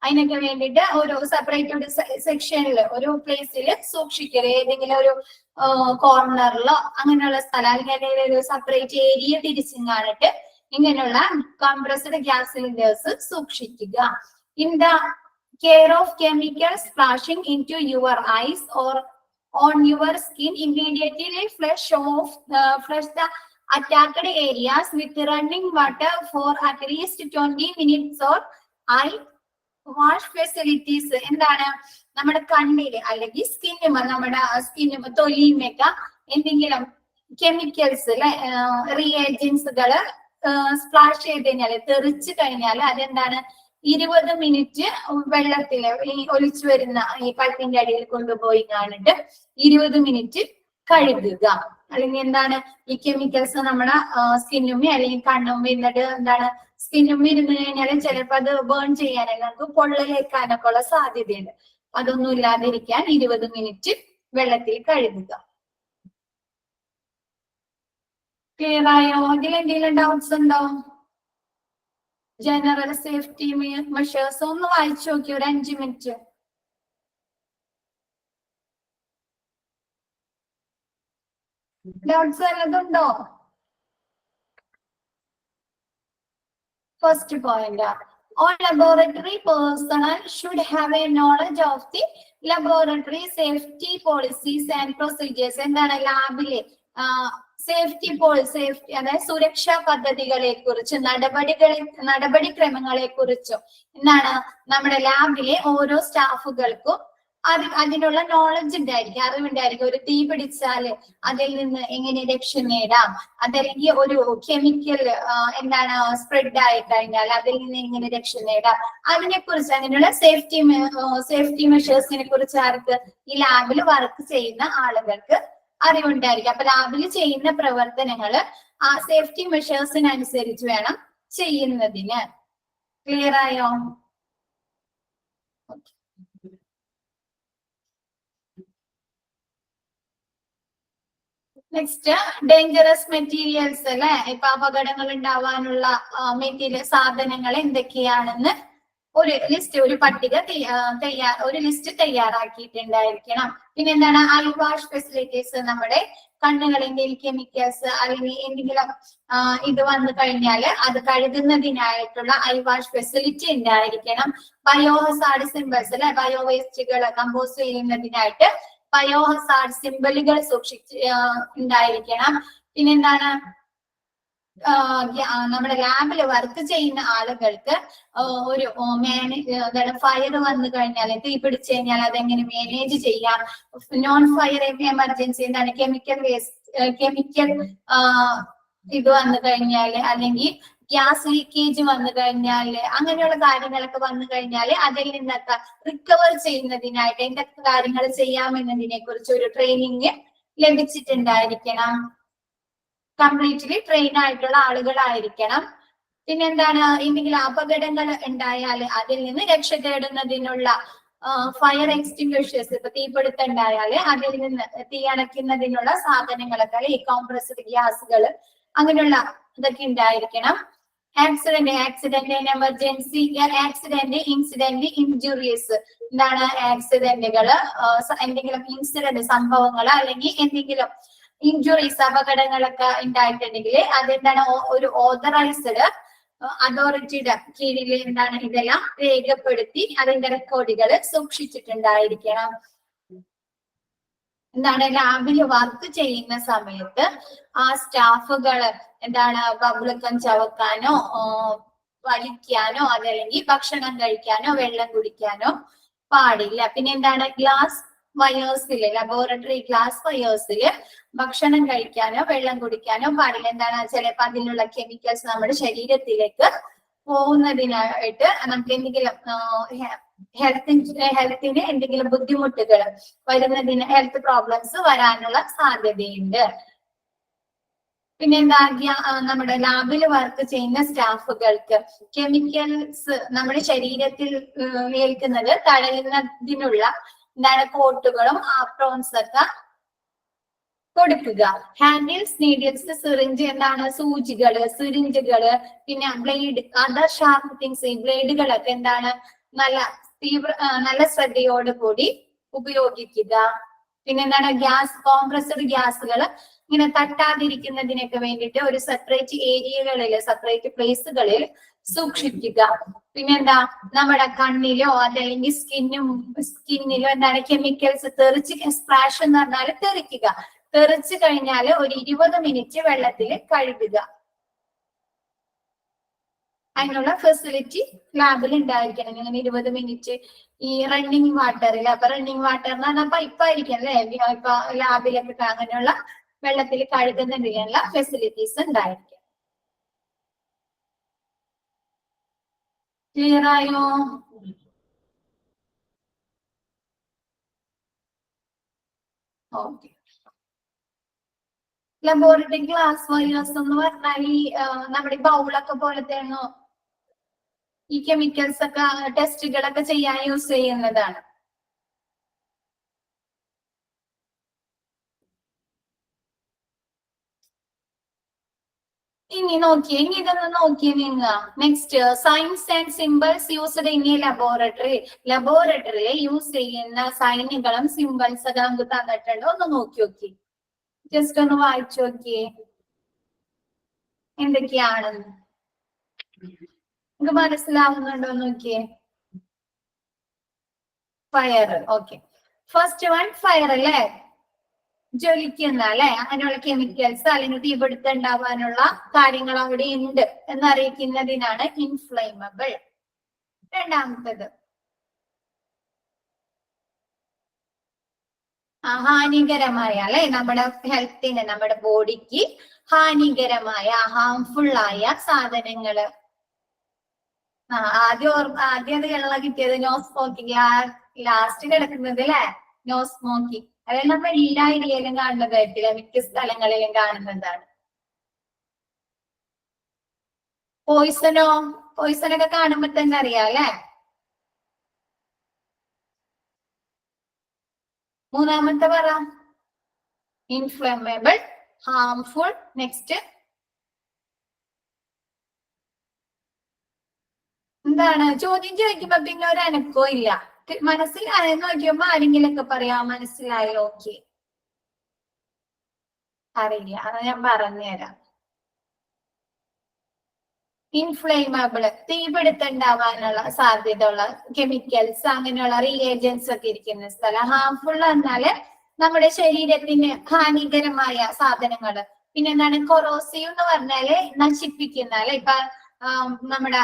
അതിനൊക്കെ വേണ്ടിയിട്ട് ഒരു സെപ്പറേറ്റ് ഒരു സെക്ഷനിൽ ഒരു പ്ലേസിൽ സൂക്ഷിക്കുക, ഏതെങ്കിലും ഒരു കോർണറിലോ അങ്ങനെയുള്ള സ്ഥലം അല്ലെങ്കിൽ ഒരു സെപ്പറേറ്റ് ഏരിയ തിരിച്ചും കാണിട്ട് ഇങ്ങനെയുള്ള കംപ്രസ്ഡ് ഗ്യാസ് സിലിണ്ടേഴ്സ് സൂക്ഷിക്കുക. In the care of chemicals splashing into your eyes or on your skin, immediately flush the attacked areas with running water for at least 20 minutes or eye wash facilities. എന്താണ് നമ്മുടെ കണ്ണില് അല്ലെങ്കിൽ സ്കിന്നുമ നമ്മുടെ സ്കിന്നുമ തൊലിയുമൊക്കെ എന്തെങ്കിലും chemicals റിയേജൻസുകള് splash ചെയ്ത് കഴിഞ്ഞാല് തെറിച്ചു കഴിഞ്ഞാല് അതെന്താണ് 20 മിനിറ്റ് വെള്ളത്തില് ഈ ഒലിച്ചു വരുന്ന ഈ പൈപ്പിന്റെ അടിയിൽ കൊണ്ടുപോയി കാണിട്ട് 20 മിനിറ്റ് കഴുകുക. അല്ലെങ്കിൽ എന്താണ് ഈ കെമിക്കൽസ് നമ്മുടെ സ്കിന്നുമ്മി അല്ലെങ്കിൽ കണ്ണുമ്മി എന്നിട്ട് എന്താണ് സ്കിന്നുമ്മി ഇരുന്ന് കഴിഞ്ഞാൽ ചിലപ്പോൾ അത് ബേൺ ചെയ്യാനല്ല നമുക്ക് പൊള്ളലേക്കാനൊക്കെ ഉള്ള സാധ്യതയുണ്ട്. അതൊന്നും ഇല്ലാതിരിക്കാൻ 20 മിനിറ്റ് വെള്ളത്തിൽ കഴുകുക. ക്ലിയർ ആയോ? ഇതിൽ എന്തെങ്കിലും ഡൗട്ട്സ് ഉണ്ടോ? ജനറൽ സേഫ്റ്റി മെഷേഴ്സ് ഒന്ന് വായിച്ചു നോക്കി ഒരു 5 മിനിറ്റ്. ഡൗട്ട്സ് വല്ലതുണ്ടോ? First point, all laboratory personnel should have a knowledge of the laboratory safety policies and procedures. എന്താണ് ലാബിലെ സേഫ്റ്റി അതായത് സുരക്ഷാ പദ്ധതികളെ കുറിച്ച് നടപടിക്രമങ്ങളെ കുറിച്ചും എന്താണ് നമ്മുടെ ലാബിലെ ഓരോ സ്റ്റാഫുകൾക്കും അതിനുള്ള നോളജ് ഉണ്ടായിരിക്കും, അറിവുണ്ടായിരിക്കും. ഒരു തീ പിടിച്ചാല് അതിൽ നിന്ന് എങ്ങനെ രക്ഷ നേടാം, അതല്ലെങ്കിൽ ഒരു കെമിക്കൽ എന്താണ് സ്പ്രെഡ് ആയി കഴിഞ്ഞാൽ അതിൽ നിന്ന് എങ്ങനെ രക്ഷ നേടാം, അതിനെ കുറിച്ച് അങ്ങനെയുള്ള സേഫ്റ്റി മെഷേഴ്സിനെ കുറിച്ച് ആർക്ക് ഈ ലാബിൽ വർക്ക് ചെയ്യുന്ന ആളുകൾക്ക് അറിവുണ്ടായിരിക്കും. അപ്പൊ ലാബിൽ ചെയ്യുന്ന പ്രവർത്തനങ്ങള് ആ സേഫ്റ്റി മെഷേഴ്സിനനുസരിച്ച് വേണം ചെയ്യുന്നതിന്. ക്ലിയർ ആയോ? നെക്സ്റ്റ്, ഡേഞ്ചറസ് മെറ്റീരിയൽസ് അല്ലെ. ഇപ്പൊ അപകടങ്ങൾ ഉണ്ടാവാനുള്ള മെറ്റീരിയൽ സാധനങ്ങൾ എന്തൊക്കെയാണെന്ന് ഒരു പട്ടിക ഒരു ലിസ്റ്റ് തയ്യാറാക്കിയിട്ടുണ്ടായിരിക്കണം. പിന്നെ എന്താണ് ഐ വാഷ് ഫെസിലിറ്റീസ്, നമ്മുടെ കണ്ണുകളിൽ കെമിക്കൽസ് അല്ലെങ്കിൽ എന്തെങ്കിലും ഇത് വന്നു കഴിഞ്ഞാല് അത് കഴുകുന്നതിനായിട്ടുള്ള ഐ വാഷ് ഫെസിലിറ്റി ഉണ്ടായിരിക്കണം. ബയോഹസാർഡ് സിംബൽസ് അല്ലെ, ബയോ വേസ്റ്റുകൾ കമ്പോസ്റ്റ് ചെയ്യുന്നതിനായിട്ട് ബയോഹസാർഡ് സിംബലുകൾ ഉണ്ടായിരിക്കണം. പിന്നെന്താണ് നമ്മുടെ ലാബിൽ വർക്ക് ചെയ്യുന്ന ആളുകൾക്ക് ഒരു ഫയർ വന്നു കഴിഞ്ഞാൽ തീ പിടിച്ചു കഴിഞ്ഞാൽ അതെങ്ങനെ മാനേജ് ചെയ്യാം, നോൺ ഫയർ എമർജൻസി എന്താണ് കെമിക്കൽ ഇത് വന്നു കഴിഞ്ഞാല് അല്ലെങ്കിൽ ഗ്യാസ് ലീക്കേജ് വന്നു കഴിഞ്ഞാല് അങ്ങനെയുള്ള കാര്യങ്ങളൊക്കെ വന്നു കഴിഞ്ഞാല് അതിൽ നിന്നൊക്കെ റിക്കവർ ചെയ്യുന്നതിനായിട്ട് എന്തൊക്കെ കാര്യങ്ങൾ ചെയ്യാമെന്നതിനെ കുറിച്ച് ഒരു ട്രെയിനിങ് ലഭിച്ചിട്ടുണ്ടായിരിക്കണം. കംപ്ലീറ്റ്ലി ട്രെയിൻ ആയിട്ടുള്ള ആളുകളായിരിക്കണം. പിന്നെന്താണ് എന്തെങ്കിലും അപകടങ്ങൾ ഉണ്ടായാൽ അതിൽ നിന്ന് രക്ഷ തേടുന്നതിനുള്ള ഫയർ എക്സ്റ്റിംഗ്വിഷേഴ്സ്, ഇപ്പൊ തീപിടുത്തം ഉണ്ടായാല് അതിൽ നിന്ന് തീ അണയ്ക്കുന്നതിനുള്ള സാധനങ്ങളൊക്കെ ഈ കോംപ്രസ്ഡ് ഗ്യാസുകൾ അങ്ങനെയുള്ള ഇതൊക്കെ ഉണ്ടായിരിക്കണം. ആക്സിഡന്റ് എമർജൻസി ഇൻസിഡന്റ് ഇഞ്ചുറീസ്, എന്താണ് ആക്സിഡന്റുകള് എന്തെങ്കിലും ഇൻസിഡന്റ് സംഭവങ്ങൾ അല്ലെങ്കിൽ എന്തെങ്കിലും ഇഞ്ചുറീസ് അപകടങ്ങളൊക്കെ ഉണ്ടായിട്ടുണ്ടെങ്കിൽ അതെന്താണ് ഒരു ഓതറൈസ്ഡ് അതോറിറ്റിയുടെ കീഴിൽ എന്താണ് ഇതെല്ലാം രേഖപ്പെടുത്തി അതിന്റെ റെക്കോർഡുകൾ സൂക്ഷിച്ചിട്ടുണ്ടായിരിക്കണം. എന്താണ് ലാബിൽ വർക്ക് ചെയ്യുന്ന സമയത്ത് ആ സ്റ്റാഫുകള് എന്താണ് ബബിളക്കം ചവക്കാനോ വലിക്കാനോ അതല്ലെങ്കിൽ ഭക്ഷണം കഴിക്കാനോ വെള്ളം കുടിക്കാനോ പാടില്ല. പിന്നെ എന്താണ് ഗ്ലാസ് വയേഴ്സില് ലബോറട്ടറി ഗ്ലാസ് വയേഴ്സില് ഭക്ഷണം കഴിക്കാനോ വെള്ളം കുടിക്കാനോ പാടില്ല. എന്താണ് ചിലപ്പോ അതിലുള്ള കെമിക്കൽസ് നമ്മുടെ ശരീരത്തിലേക്ക് പോകുന്നതിനായിട്ട് നമുക്ക് എന്തെങ്കിലും ഹെൽത്തിന് എന്തെങ്കിലും ബുദ്ധിമുട്ടുകൾ വരുന്നതിന് ഹെൽത്ത് പ്രോബ്ലംസ് വരാനുള്ള സാധ്യതയുണ്ട്. പിന്നെ എന്താ നമ്മുടെ ലാബിൽ വർക്ക് ചെയ്യുന്ന സ്റ്റാഫുകൾക്ക് കെമിക്കൽസ് നമ്മുടെ ശരീരത്തിൽ ഏൽക്കുന്നത് തടയുന്നതിനുള്ള എന്താണ് കോട്ടുകളും ആപ്രോൺസ് ഒക്കെ കൊടുക്കുക. ഹാൻഡിൽസ്, നീഡിൽസ്, സിറിഞ്ച് എന്താണ് സൂചികള് സിറിഞ്ചുകള് പിന്നെ ബ്ലേഡ് അതർ ഷാർപ്പ് തിങ്സ് ഈ ബ്ലേഡുകളൊക്കെ എന്താണ് നല്ല ശ്രദ്ധയോട് കൂടി ഉപയോഗിക്കുക. പിന്നെ എന്താണ് കോംപ്രസ്ഡ് ഗ്യാസുകൾ ഇങ്ങനെ തട്ടാതിരിക്കുന്നതിനൊക്കെ വേണ്ടിയിട്ട് ഒരു സെപ്പറേറ്റ് ഏരിയകളില് സെപ്പറേറ്റ് പ്ലേസുകളിൽ സൂക്ഷിക്കുക. പിന്നെന്താ നമ്മുടെ കണ്ണിലോ അതല്ലെങ്കിൽ സ്കിന്നിലോ എന്താണ് കെമിക്കൽസ് തെറിച്ച് സ്പ്ലാഷ് എന്ന് പറഞ്ഞാൽ തെറിക്കുക. തെറിച്ചു കഴിഞ്ഞാൽ ഒരു 20 മിനിറ്റ് വെള്ളത്തിൽ കഴുകുക. അതിനുള്ള ഫെസിലിറ്റി ലാബിൽ ഉണ്ടായിരിക്കണം. ഇങ്ങനെ 20 മിനിറ്റ് ഈ റണ്ണിങ് വാട്ടറിൽ, അപ്പൊ റണ്ണിങ് വാട്ടർ എന്ന് പറഞ്ഞാൽ പൈപ്പായിരിക്കും അല്ലെ, ഇപ്പൊ ലാബിലൊക്കെ അങ്ങനെയുള്ള വെള്ളത്തിൽ കഴുകുന്നതിനുള്ള ഫെസിലിറ്റീസ് ഉണ്ടായിരിക്കും. ക്ലിയർ ആയോ? ഓക്കെ. ലബോറട്ടറി ഗ്ലാസ് വയേഴ്സ് എന്ന് പറഞ്ഞാൽ ഈ നമ്മുടെ ബൗളൊക്കെ പോലത്തെയാണോ ഈ കെമിക്കൽസ് ഒക്കെ ടെസ്റ്റുകളൊക്കെ ചെയ്യാൻ യൂസ് ചെയ്യുന്നതാണ്. ഇനി നോക്കിയേ, ഇനി ഇതൊന്ന് നോക്കിയേ നിങ്ങൾ. Next, signs and symbols used in a laboratory. ലബോറട്ടറിയിൽ യൂസ് ചെയ്യുന്ന സൈനുകളും സിമ്പിൾസ് ഒക്കെ നമുക്ക് തന്നിട്ടുണ്ട്. ഒന്ന് നോക്കി നോക്കി, ജസ്റ്റ് ഒന്ന് വായിച്ചു നോക്കിയേ എന്തൊക്കെയാണെന്ന്. നിങ്ങൾക്ക് മനസ്സിലാവുന്നുണ്ടോ നോക്കിയേ. Fire, okay. First one fire അല്ലേ, ജ്വലിക്കുന്ന അല്ലെ, അങ്ങനെയുള്ള കെമിക്കൽസ് അല്ലെങ്കിൽ തീപിടുത്തം ഉണ്ടാവാനുള്ള കാര്യങ്ങൾ അവിടെ ഉണ്ട് എന്നറിയിക്കുന്നതിനാണ് ഇൻഫ്ലേമബിൾ. രണ്ടാമത്തത് ഹാനികരമായ അല്ലെ, നമ്മുടെ ഹെൽത്തിന്, നമ്മുടെ ബോഡിക്ക് ഹാനികരമായ ഹാംഫുൾ ആയ സാധനങ്ങള്. ആദ്യം അത് കേരള കിട്ടിയത് നോ സ്മോക്കിംഗ്, ലാസ്റ്റ് കിടക്കുന്നത് അല്ലെ നോ സ്മോക്കിംഗ്. അതായത് നമ്മൾ എല്ലാ ഏരിയയിലും കാണുന്നതായിട്ടില്ല, മിക്ക സ്ഥലങ്ങളിലും കാണുന്നതാണ്. പോയിസണൊക്കെ കാണുമ്പോ തന്നെ അറിയാം അല്ലെ. മൂന്നാമത്തെ പറ, ഇൻഫ്ലമേബിൾ, ഹാംഫുൾ. നെക്സ്റ്റ് എന്താണ്? ചോദ്യം ചോദിക്കുമ്പോ പിന്നെ ഒരു അനക്കോ ഇല്ല. മനസ്സിലായെന്ന് നോക്കിയപ്പോ ആരെങ്കിലും ഒക്കെ പറയാ മനസ്സിലായോ? ഓക്കെ, അറിയില്ല, അത് ഞാൻ പറഞ്ഞുതരാം. ഇൻഫ്ലേമബിള്, തീപിടുത്തം ഉണ്ടാവാനുള്ള സാധ്യതയുള്ള കെമിക്കൽസ്, അങ്ങനെയുള്ള റിയേജൻസ് ഒക്കെ ഇരിക്കുന്ന സ്ഥലം. ഹാംഫുൾ എന്നാല് നമ്മുടെ ശരീരത്തിന് ഹാനികരമായ സാധനങ്ങള്. പിന്നെ എന്താണ്? കൊറോസീവ് എന്ന് പറഞ്ഞാല് നശിപ്പിക്കുന്ന അല്ലെ, ഇപ്പൊ നമ്മുടെ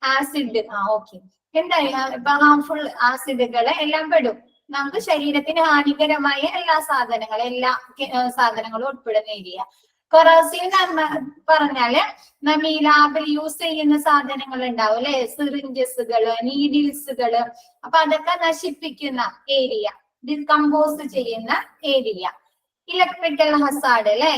ആസിഡ്. ഓക്കെ, എന്തായാലും ഇപ്പൊ ഹാംഫുൾ ആസിഡുകള് എല്ലാം പെടും. നമുക്ക് ശരീരത്തിന് ഹാനികരമായ എല്ലാ സാധനങ്ങളും ഉൾപ്പെടുന്ന ഏരിയ. കൊറോസീവ് പറഞ്ഞാല് നമ്മ ഈ ലാബിൽ യൂസ് ചെയ്യുന്ന സാധനങ്ങൾ ഉണ്ടാവും അല്ലെ, സിറിഞ്ചസുകള്, നീഡിൽസുകള്. അപ്പൊ അതൊക്കെ നശിപ്പിക്കുന്ന ഏരിയ, ഡിസ്കമ്പോസ് ചെയ്യുന്ന ഏരിയ. ഇലക്ട്രിക്കൽ ഹസാർഡ് അല്ലെ,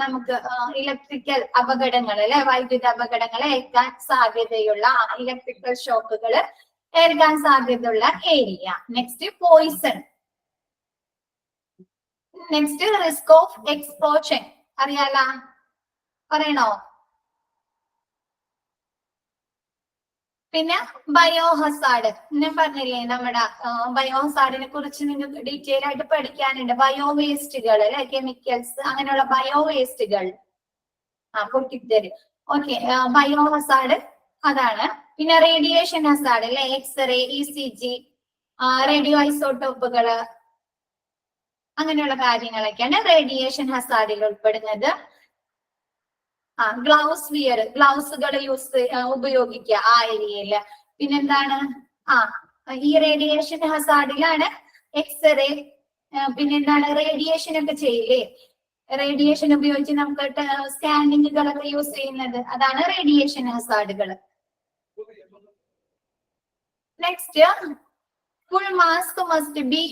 നമുക്ക് ഇലക്ട്രിക്കൽ അപകടങ്ങൾ അല്ലെ, വൈദ്യുത അപകടങ്ങൾ ഏൽക്കാൻ സാധ്യതയുള്ള, ഇലക്ട്രിക്കൽ ഷോക്കുകൾ ഏൽക്കാൻ സാധ്യതയുള്ള area. Next poison. Next risk of explosion, അറിയാല, പറയണോ? പിന്നെ ബയോഹസാർഡ്, ഞാൻ പറഞ്ഞില്ലേ നമ്മുടെ ബയോഹസാർഡിനെ കുറിച്ച് നിങ്ങൾക്ക് ഡീറ്റെയിൽ ആയിട്ട് പഠിക്കാനുണ്ട്. ബയോ വേസ്റ്റുകൾ അല്ലെ, കെമിക്കൽസ്, അങ്ങനെയുള്ള ബയോ വേസ്റ്റുകൾ പൊട്ടിത്തരും. ഓക്കെ, ബയോഹസാർഡ് അതാണ്. പിന്നെ റേഡിയേഷൻ ഹസാർഡ് അല്ലെ, എക്സ്റേ, ECG, റേഡിയോ ഐസോട്ടോപ്പുകള്, അങ്ങനെയുള്ള കാര്യങ്ങളൊക്കെയാണ് റേഡിയേഷൻ ഹസാർഡിൽ ഉൾപ്പെടുന്നത്. ഗ്ലൗസ് വിയർ, ഗ്ലൗസുകൾ ഉപയോഗിക്കുക ആ ഏരിയയില്. പിന്നെന്താണ്? ഈ റേഡിയേഷൻ ഹസാർഡിലാണ് എക്സ്റേ, പിന്നെന്താണ് റേഡിയേഷൻ ഒക്കെ ചെയ്യില്ലേ, റേഡിയേഷൻ ഉപയോഗിച്ച് നമുക്ക് സ്കാനിങ്ങുകളൊക്കെ യൂസ് ചെയ്യുന്നത്, അതാണ് റേഡിയേഷൻ ഹസാർഡുകൾ. Next, full mask must be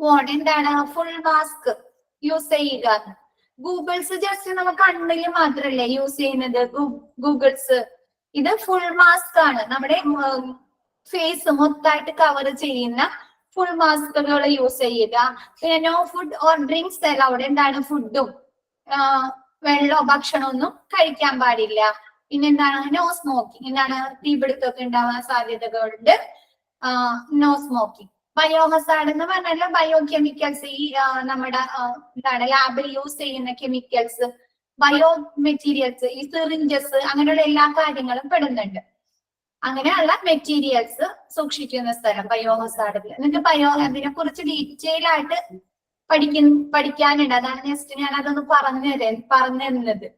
worn. എന്താണ് ഫുൾ മാസ്ക് യൂസ് ചെയ്യുക? ഗൂഗിൾസ് ജസ്റ്റ് നമ്മൾ കണ്ണില് മാത്രല്ലേ യൂസ് ചെയ്യുന്നത്, ഗൂഗിൾസ്. ഇത് ഫുൾ മാസ്ക് ആണ്, നമ്മുടെ ഫേസ് മൊത്തമായിട്ട് കവർ ചെയ്യുന്ന ഫുൾ മാസ്കുകൾ യൂസ് ചെയ്യുക. പിന്നെ no food or drinks allowed. എന്താണ്? ഫുഡും വെള്ളമോ ഭക്ഷണമോ ഒന്നും കഴിക്കാൻ പാടില്ല. പിന്നെ എന്താണ്? No smoking. എന്താണ്? തീപിടുത്തമൊക്കെ ഉണ്ടാവാൻ സാധ്യതകളുണ്ട്. No smoking. ബയോഹസാർഡ് എന്ന് പറഞ്ഞാൽ ബയോ കെമിക്കൽസ്, ഈ നമ്മുടെ എന്താണ് ലാബിൽ യൂസ് ചെയ്യുന്ന കെമിക്കൽസ്, ബയോ മെറ്റീരിയൽസ്, ഈ സിറിഞ്ചസ്, അങ്ങനെയുള്ള എല്ലാ കാര്യങ്ങളും പെടുന്നുണ്ട്. അങ്ങനെയുള്ള മെറ്റീരിയൽസ് സൂക്ഷിക്കുന്ന സ്ഥലം ബയോഹസാർഡിൽ. എന്നിട്ട് അതിനെ കുറിച്ച് ഡീറ്റെയിൽ ആയിട്ട് പഠിക്കാനുണ്ട്. അതാണ് നെക്സ്റ്റ് ഞാൻ അതൊന്ന് പറഞ്ഞു തരുന്നത്.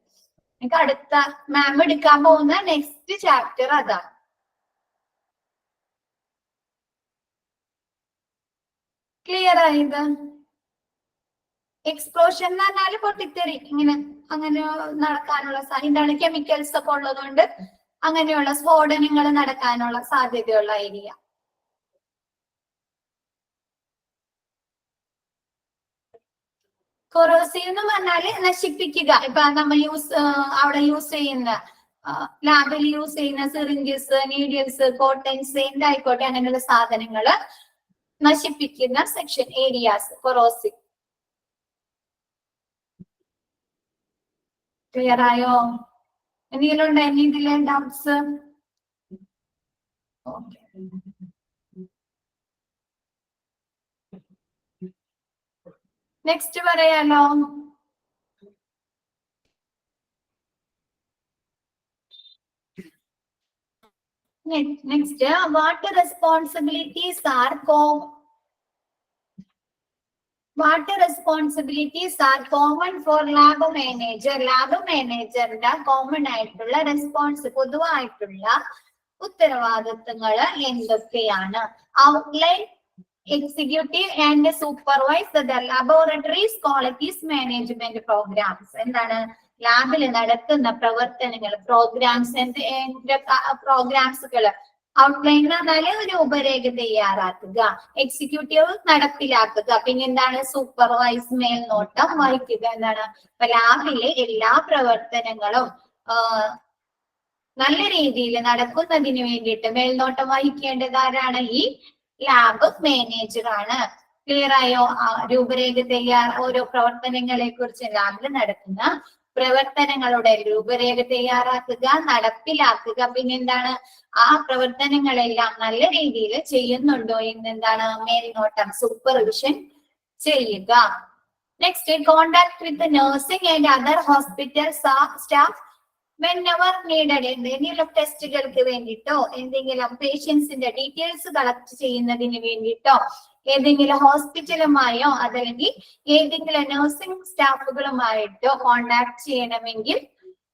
എനിക്ക് അടുത്ത മാം എടുക്കാൻ പോകുന്ന നെക്സ്റ്റ് ചാപ്റ്റർ അതാണ്. ക്ലിയർ ആയത്? എക്സ്പ്ലോഷൻ എന്ന് പറഞ്ഞാല് പൊട്ടിത്തെറി, ഇങ്ങനെ അങ്ങനെ നടക്കാനുള്ള എന്താണ് കെമിക്കൽസ് ഒക്കെ ഉള്ളതുകൊണ്ട് അങ്ങനെയുള്ള സ്ഫോടനങ്ങൾ നടക്കാനുള്ള സാധ്യതയുള്ള ഏരിയ. കൊറോസീവ് എന്ന് പറഞ്ഞാല് നശിപ്പിക്കുക. ഇപ്പൊ നമ്മൾ അവിടെ യൂസ് ചെയ്യുന്ന ലാബിൽ യൂസ് ചെയ്യുന്ന സിറിഞ്ചസ്, നീഡിൽസ്, കോട്ടൺസ് എന്തായിക്കോട്ടെ അങ്ങനെയുള്ള സാധനങ്ങള് നശിപ്പിക്കുന്ന സെക്ഷൻ ഏരിയാസ് കൊറോസീവ്. ക്ലിയർ ആയോ? എന്തെങ്കിലും ഉണ്ടോ ഇനി ഇതിലെ ഡൗട്ട്സ്? ഓക്കെ, നെക്സ്റ്റ് പറയാലോ. Next, what responsibilities are common for lab manager? Lab മാനേജറിന്റെ കോമൺ ആയിട്ടുള്ള പൊതുവായിട്ടുള്ള ഉത്തരവാദിത്തങ്ങൾ എന്തൊക്കെയാണ്? Outline, executive and supervise the laboratories qualities management programmes. എന്താണ് ലാബിൽ നടത്തുന്ന പ്രവർത്തനങ്ങൾ, പ്രോഗ്രാംസുകൾ. ഔട്ട്ലൈൻ എന്ന് പറഞ്ഞാല് ഒരു രൂപരേഖ തയ്യാറാക്കുക, എക്സിക്യൂട്ടീവ് നടപ്പിലാക്കുക, പിന്നെന്താണ് സൂപ്പർവൈസ് മേൽനോട്ടം വഹിക്കുക. എന്താണ് ഇപ്പൊ ലാബിലെ എല്ലാ പ്രവർത്തനങ്ങളും നല്ല രീതിയിൽ നടക്കുന്നതിന് വേണ്ടിയിട്ട് മേൽനോട്ടം വഹിക്കേണ്ടത് ആരാണ്? ഈ ലാബ് മാനേജർ ആണ്. ക്ലിയർ ആയോ? രൂപരേഖ ഓരോ പ്രവർത്തനങ്ങളെ കുറിച്ച് ലാബിൽ നടക്കുന്ന പ്രവർത്തനങ്ങളുടെ രൂപരേഖ തയ്യാറാക്കുക, നടപ്പിലാക്കുക, പിന്നെന്താണ് ആ പ്രവർത്തനങ്ങളെല്ലാം നല്ല രീതിയിൽ ചെയ്യുന്നുണ്ടോ എന്നെന്താണ് മേൽനോട്ടം, സൂപ്പർവിഷൻ ചെയ്യുക. Next, contact with nursing and other hospital staff whenever needed. എന്തെങ്കിലും ടെസ്റ്റുകൾക്ക് വേണ്ടിയിട്ടോ എന്തെങ്കിലും പേഷ്യൻസിന്റെ ഡീറ്റെയിൽസ് കളക്ട് ചെയ്യുന്നതിന് വേണ്ടിയിട്ടോ ഏതെങ്കിലും ഹോസ്പിറ്റലുമായോ അതല്ലെങ്കിൽ ഏതെങ്കിലും നഴ്സിംഗ് സ്റ്റാഫുകളുമായിട്ടോ കോണ്ടാക്ട് ചെയ്യണമെങ്കിൽ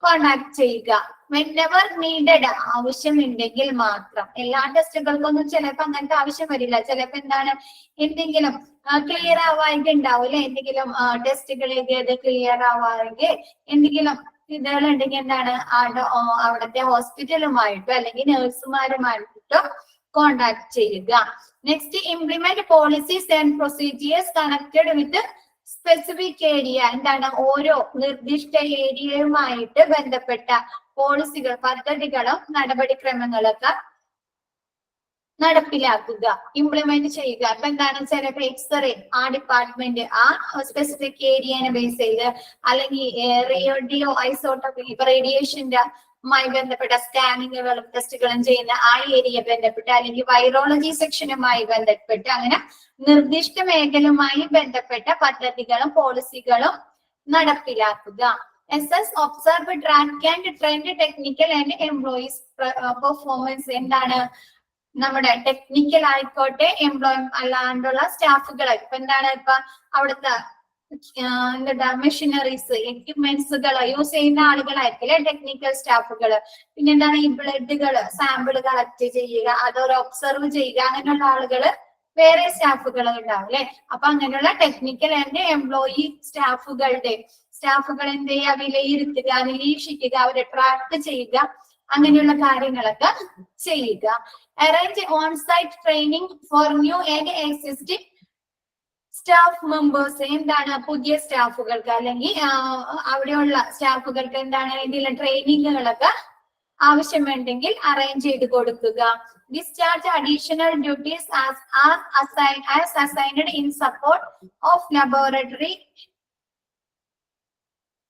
കോണ്ടാക്ട് ചെയ്യുക. whenever needed, ആവശ്യമുണ്ടെങ്കിൽ മാത്രം. എല്ലാ ടെസ്റ്റുകൾക്കൊന്നും ചിലപ്പോ അങ്ങനത്തെ ആവശ്യം വരില്ല. ചിലപ്പോ എന്താണ് എന്തെങ്കിലും ക്ലിയർ ആവാതെ ഉണ്ടാവില്ല, എന്തെങ്കിലും ടെസ്റ്റുകളൊക്കെ ക്ലിയർ ആവാതെ എന്തെങ്കിലും ഇതുകളുണ്ടെങ്കിൽ എന്താണ് അവിടുത്തെ ഹോസ്പിറ്റലുമായിട്ടോ അല്ലെങ്കിൽ നഴ്സുമാരുമായിട്ടോ കോണ്ടാക്ട് ചെയ്യുക. Next, implement policies and procedures connected with specific area. എന്താണ് ഓരോ നിർദ്ദിഷ്ട ഏരിയയുമായിട്ട് ബന്ധപ്പെട്ട പോളിസികൾ, പദ്ധതികളും നടപടിക്രമങ്ങളൊക്കെ നടപ്പിലാക്കുക, ഇംപ്ലിമെന്റ് ചെയ്യുക. അപ്പൊ എന്താണ് ചിലപ്പോ എക്സ്റേ ആ ഡിപ്പാർട്ട്മെന്റ് ആ സ്പെസിഫിക് ഏരിയനെ ബേസ് ചെയ്ത് അല്ലെങ്കിൽ റേഡിയോ ഐസോട്ടോപ്പിക് റേഡിയേഷന്റെ മായി ബന്ധപ്പെട്ട സ്കാനിങ്ങുകളും ടെസ്റ്റുകളും ചെയ്യുന്ന ആ ഏരിയ ബന്ധപ്പെട്ട് അല്ലെങ്കിൽ വൈറോളജി സെക്ഷനുമായി ബന്ധപ്പെട്ട് അങ്ങനെ നിർദ്ദിഷ്ട മേഖലയുമായി ബന്ധപ്പെട്ട പദ്ധതികളും പോളിസികളും നടപ്പിലാക്കുക. Observe, track and trend technical and employees performance. എന്താണ് നമ്മുടെ ടെക്നിക്കൽ ആയിക്കോട്ടെ അല്ലാണ്ടുള്ള സ്റ്റാഫുകളെ ഇപ്പൊ എന്താണ് ഇപ്പൊ അവിടുത്തെ എന്താ മെഷീനറീസ്, എക്യുപ്മെന്റ്സുകൾ യൂസ് ചെയ്യുന്ന ആളുകളായിരിക്കില്ലേ ടെക്നിക്കൽ സ്റ്റാഫുകള്. പിന്നെ എന്താണ് ഈ ബ്ലഡുകള് സാമ്പിൾ കളക്ട് ചെയ്യുക, അതൊരു ഒബ്സർവ് ചെയ്യുക, അങ്ങനെയുള്ള ആളുകള് വേറെ സ്റ്റാഫുകൾ ഉണ്ടാവും അല്ലെ. അപ്പൊ അങ്ങനെയുള്ള ടെക്നിക്കൽ ആൻഡ് എംപ്ലോയി സ്റ്റാഫുകൾ എന്ത് ചെയ്യുക, വിലയിരുത്തുക, നിരീക്ഷിക്കുക, അവരെ ട്രാക്ക് ചെയ്യുക, അങ്ങനെയുള്ള കാര്യങ്ങളൊക്കെ ചെയ്യുക. Arrange on site training for new and existing staff members. എന്താണ് പുതിയ സ്റ്റാഫുകൾക്ക് അല്ലെങ്കിൽ അവിടെയുള്ള സ്റ്റാഫുകൾക്ക് എന്താണ് ഇതിലെ ട്രെയിനിങ്ങുകളൊക്കെ ആവശ്യമുണ്ടെങ്കിൽ അറേഞ്ച് ചെയ്ത് കൊടുക്കുക. Discharge additional duties as assigned in support of laboratory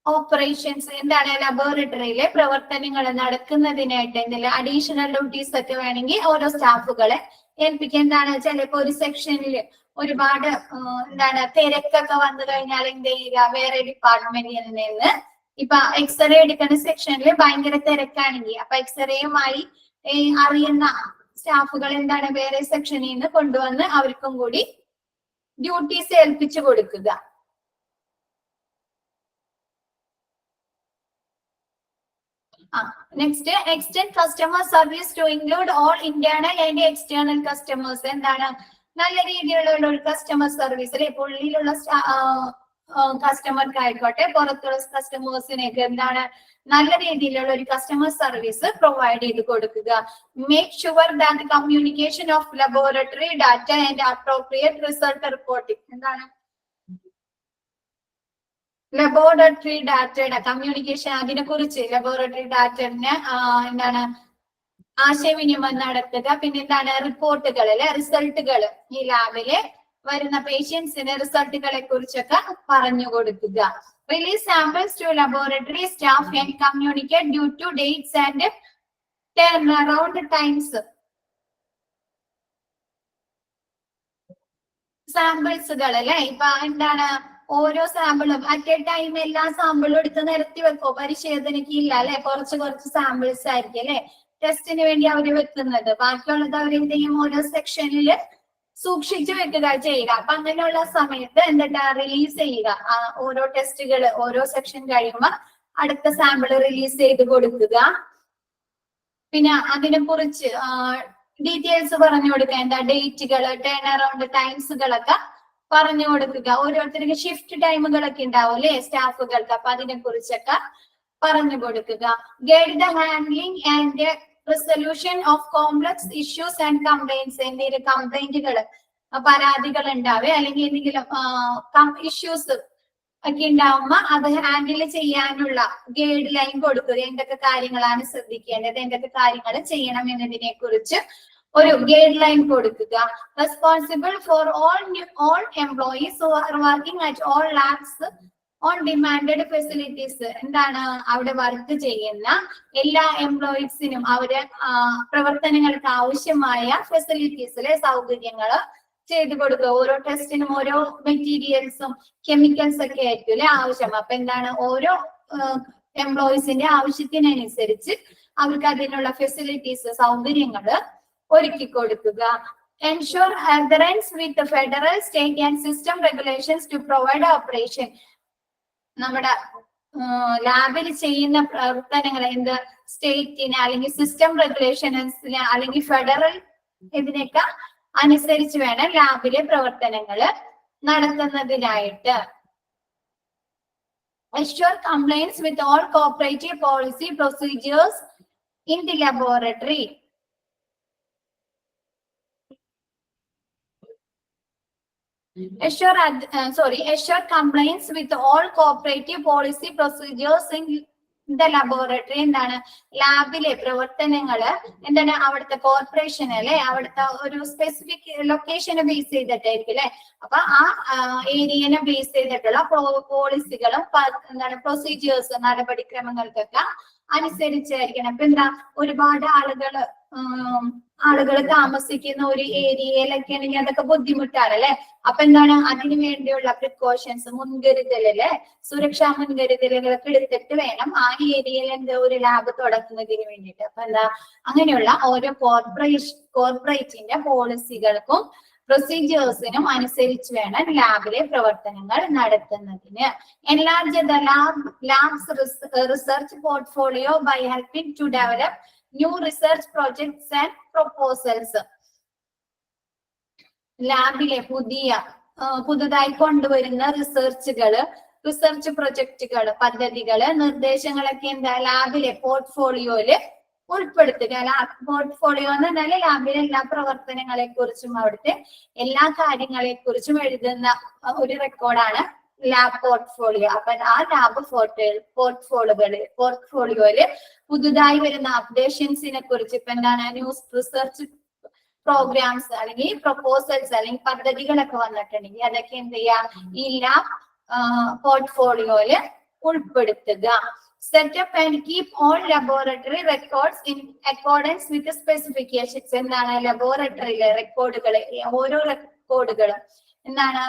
operations. എന്താണ് ലബോറട്ടറിയിലെ പ്രവർത്തനങ്ങൾ നടക്കുന്നതിനായിട്ട് എന്തെങ്കിലും അഡീഷണൽ ഡ്യൂട്ടീസ് ഒക്കെ വേണമെങ്കിൽ ഓരോ സ്റ്റാഫുകളെ ഏൽപ്പിക്കുക. എന്താണ് ചിലപ്പോ ഒരു സെക്ഷനിൽ ഒരുപാട് എന്താണ് തിരക്കൊക്കെ വന്നു കഴിഞ്ഞാൽ എന്ത് ചെയ്യുക, വേറെ ഡിപ്പാർട്ട്മെന്റിൽ നിന്ന് ഇപ്പൊ എക്സ്റേ എടുക്കുന്ന സെക്ഷനിൽ ഭയങ്കര തിരക്കാണെങ്കിൽ അപ്പൊ എക്സ്റേയുമായി അറിയുന്ന സ്റ്റാഫുകൾ എന്താണ് വേറെ സെക്ഷനിൽ നിന്ന് കൊണ്ടുവന്ന് അവർക്കും കൂടി ഡ്യൂട്ടീസ് ഏൽപ്പിച്ചു കൊടുക്കുക. Next, extend customer service to include all internal and external customers. എന്താണ് നല്ല രീതിയിലുള്ള ഒരു കസ്റ്റമർ സർവീസ് അല്ലെ, ഉള്ളിലുള്ള കസ്റ്റമർക്കായിക്കോട്ടെ പുറത്തുള്ള കസ്റ്റമേഴ്സിനൊക്കെ എന്താണ് നല്ല രീതിയിലുള്ള ഒരു കസ്റ്റമർ സർവീസ് പ്രൊവൈഡ് ചെയ്ത് കൊടുക്കുക. Make sure that communication of laboratory data and appropriate result reporting. എന്താണ് ലബോറട്ടറി ഡാറ്റയുടെ കമ്മ്യൂണിക്കേഷൻ, അതിനെ കുറിച്ച് ലബോറട്ടറി ഡാറ്റനെ എന്താണ് ആശയവിനിമയം നടത്തുക. പിന്നെ എന്താണ് റിപ്പോർട്ടുകൾ അല്ലെ, റിസൾട്ടുകൾ, ഈ ലാബില് വരുന്ന പേഷ്യൻസിന് റിസൾട്ടുകളെ കുറിച്ചൊക്കെ പറഞ്ഞു കൊടുക്കുക. Release samples to laboratory staff and communicate due to dates and turn around times. സാമ്പിൾസുകൾ അല്ലെ, ഇപ്പൊ എന്താണ് ഓരോ സാമ്പിളും അറ്റ് എ ടൈം എല്ലാ സാമ്പിളും എടുത്ത് നിരത്തി വെക്കോ, പരിശോധനയ്ക്ക് ഇല്ല അല്ലെ, കുറച്ച് സാമ്പിൾസ് ആയിരിക്കും അല്ലെ ടെസ്റ്റിന് വേണ്ടി അവര് വെക്കുന്നത്. ബാക്കിയുള്ളത് അവരെന്ത് ചെയ്യും, ഓരോ സെക്ഷനിൽ സൂക്ഷിച്ചു വെക്കുക ചെയ്യുക. അപ്പൊ അങ്ങനെയുള്ള സമയത്ത് എന്താ റിലീസ് ചെയ്യുക, ഓരോ ടെസ്റ്റുകൾ ഓരോ സെക്ഷൻ കഴിയുമ്പോൾ അടുത്ത സാമ്പിൾ റിലീസ് ചെയ്ത് കൊടുക്കുക. പിന്നെ അതിനെ കുറിച്ച് ഡീറ്റെയിൽസ് പറഞ്ഞു കൊടുക്കുക, എന്താ ഡേറ്റുകൾ, ടേൺ അറൗണ്ട് ടൈംസുകളൊക്കെ പറഞ്ഞു കൊടുക്കുക. ഓരോരുത്തർക്ക് ഷിഫ്റ്റ് ടൈമുകളൊക്കെ ഉണ്ടാവും അല്ലെ സ്റ്റാഫുകൾക്ക്, അപ്പൊ അതിനെ കുറിച്ചൊക്കെ പറഞ്ഞു കൊടുക്കുക. Guide the handling and resolution of complex issues and complaints. എന്തെങ്കിലും കംപ്ലൈന്റുകൾ, പരാതികൾ ഉണ്ടാവേ അല്ലെങ്കിൽ എന്തെങ്കിലും ഇഷ്യൂസ് ഒക്കെ ഉണ്ടാവുമ്പോ അത് ഹാൻഡിൽ ചെയ്യാനുള്ള ഗൈഡ് ലൈൻ കൊടുക്കുക. എന്തൊക്കെ കാര്യങ്ങളാണ് ശ്രദ്ധിക്കേണ്ടത്, എന്തൊക്കെ കാര്യങ്ങൾ ചെയ്യണം എന്നതിനെ കുറിച്ച് ഒരു ഗൈഡ് ലൈൻ കൊടുക്കുക. Responsible for all employees who are working at all labs on demanded facilities. എന്താണ് അവിടെ വർക്ക് ചെയ്യുന്ന എല്ലാ എംപ്ലോയീസിനും അവര് പ്രവർത്തനങ്ങൾക്ക് ആവശ്യമായ ഫെസിലിറ്റീസിലെ സൗകര്യങ്ങൾ ചെയ്തു കൊടുക്കുക. ഓരോ ടെസ്റ്റിനും ഓരോ മെറ്റീരിയൽസും കെമിക്കൽസ് ഒക്കെ ആയിരിക്കും അല്ലെ ആവശ്യം. അപ്പൊ എന്താണ് ഓരോ എംപ്ലോയീസിന്റെ ആവശ്യത്തിനനുസരിച്ച് അവർക്ക് അതിനുള്ള ഫെസിലിറ്റീസ് സൗകര്യങ്ങള് ഒരുക്കി കൊടുക്കുക. Ensure adherence with the federal, state and system regulations to provide operation. നമ്മുടെ ലാബിൽ ചെയ്യുന്ന പ്രവർത്തനങ്ങൾ എന്ത് സ്റ്റേറ്റിന് അല്ലെങ്കിൽ സിസ്റ്റം റെഗുലേഷൻസിന് അല്ലെങ്കിൽ ഫെഡറൽ ഇതിനൊക്കെ അനുസരിച്ച് വേണം ലാബിലെ പ്രവർത്തനങ്ങൾ നടത്തുന്നതിനായിട്ട്. Ensure compliance with all cooperative policy procedures in the laboratory. Assure compliance with all cooperative policy procedures in the laboratory. എന്താണ് ലാബിലെ പ്രവർത്തനങ്ങള് എന്താണ് അവിടുത്തെ കോർപ്പറേഷൻ അല്ലെ, അവിടുത്തെ ഒരു സ്പെസിഫിക് ലൊക്കേഷനെ ബേസ് ചെയ്തിട്ടായിരിക്കും അല്ലെ. അപ്പൊ ആ ഏരിയനെ ബേസ് ചെയ്തിട്ടുള്ള പോളിസികളും എന്താണ് പ്രൊസീജിയേഴ്സ് നടപടിക്രമങ്ങൾക്കൊക്കെ അനുസരിച്ചായിരിക്കണം. അപ്പൊ എന്താ ഒരുപാട് ആളുകൾ താമസിക്കുന്ന ഒരു ഏരിയയിലൊക്കെ ആണെങ്കിൽ അതൊക്കെ ബുദ്ധിമുട്ടാണ് അല്ലെ. അപ്പൊ എന്താണ് അതിനു വേണ്ടിയുള്ള പ്രിക്കോഷൻസ്, മുൻകരുതലല്ലേ, സുരക്ഷാ മുൻകരുതലുകളൊക്കെ എടുത്തിട്ട് വേണം ആ ഏരിയയിൽ എന്താ ഒരു ലാബ് തുടങ്ങുന്നതിന് വേണ്ടിയിട്ട്. അപ്പൊ എന്താ അങ്ങനെയുള്ള ഓരോ കോർപ്പറേറ്റിന്റെ പോളിസികൾക്കും പ്രൊസീജിയേഴ്സിനും അനുസരിച്ച് വേണം ലാബിലെ പ്രവർത്തനങ്ങൾ നടത്തുന്നതിന്. Enlarge the lab's research portfolio by helping to develop new research projects and proposals. ലാബിലെ പുതുതായി കൊണ്ടുവരുന്ന റിസർച്ച് പ്രൊജക്ടുകള്, പദ്ധതികള്, നിർദ്ദേശങ്ങളൊക്കെ എന്താ ലാബിലെ പോർട്ട്ഫോളിയോയില് ഉൾപ്പെടുത്തുക. പോർട്ട്ഫോളിയോ എന്ന് പറഞ്ഞാൽ ലാബിലെ എല്ലാ പ്രവർത്തനങ്ങളെ കുറിച്ചും അവിടുത്തെ എല്ലാ കാര്യങ്ങളെ കുറിച്ചും എഴുതുന്ന ഒരു റെക്കോർഡാണ് ലാബ് പോർട്ട്ഫോളിയോ. അപ്പൊ ആ ലാബ് പോർട്ട്ഫോളിയോയില് പുതുതായി വരുന്ന അപ്ഡേഷൻസിനെ കുറിച്ച് ഇപ്പൊ എന്താണ് ന്യൂസ് റിസർച്ച് പ്രോഗ്രാംസ് അല്ലെങ്കിൽ പ്രൊപ്പോസൽസ് അല്ലെങ്കിൽ പദ്ധതികളൊക്കെ വന്നിട്ടുണ്ടെങ്കിൽ അതൊക്കെ എന്ത് ചെയ്യാം ഈ ലാബ് പോർട്ട്ഫോളിയോയില് ഉൾപ്പെടുത്തുക. Setup and keep all laboratory records in accordance with specifications. എന്താണ് ലബോറട്ടറിയിലെ റെക്കോർഡുകൾ, ഓരോ റെക്കോർഡുകളും എന്താണ്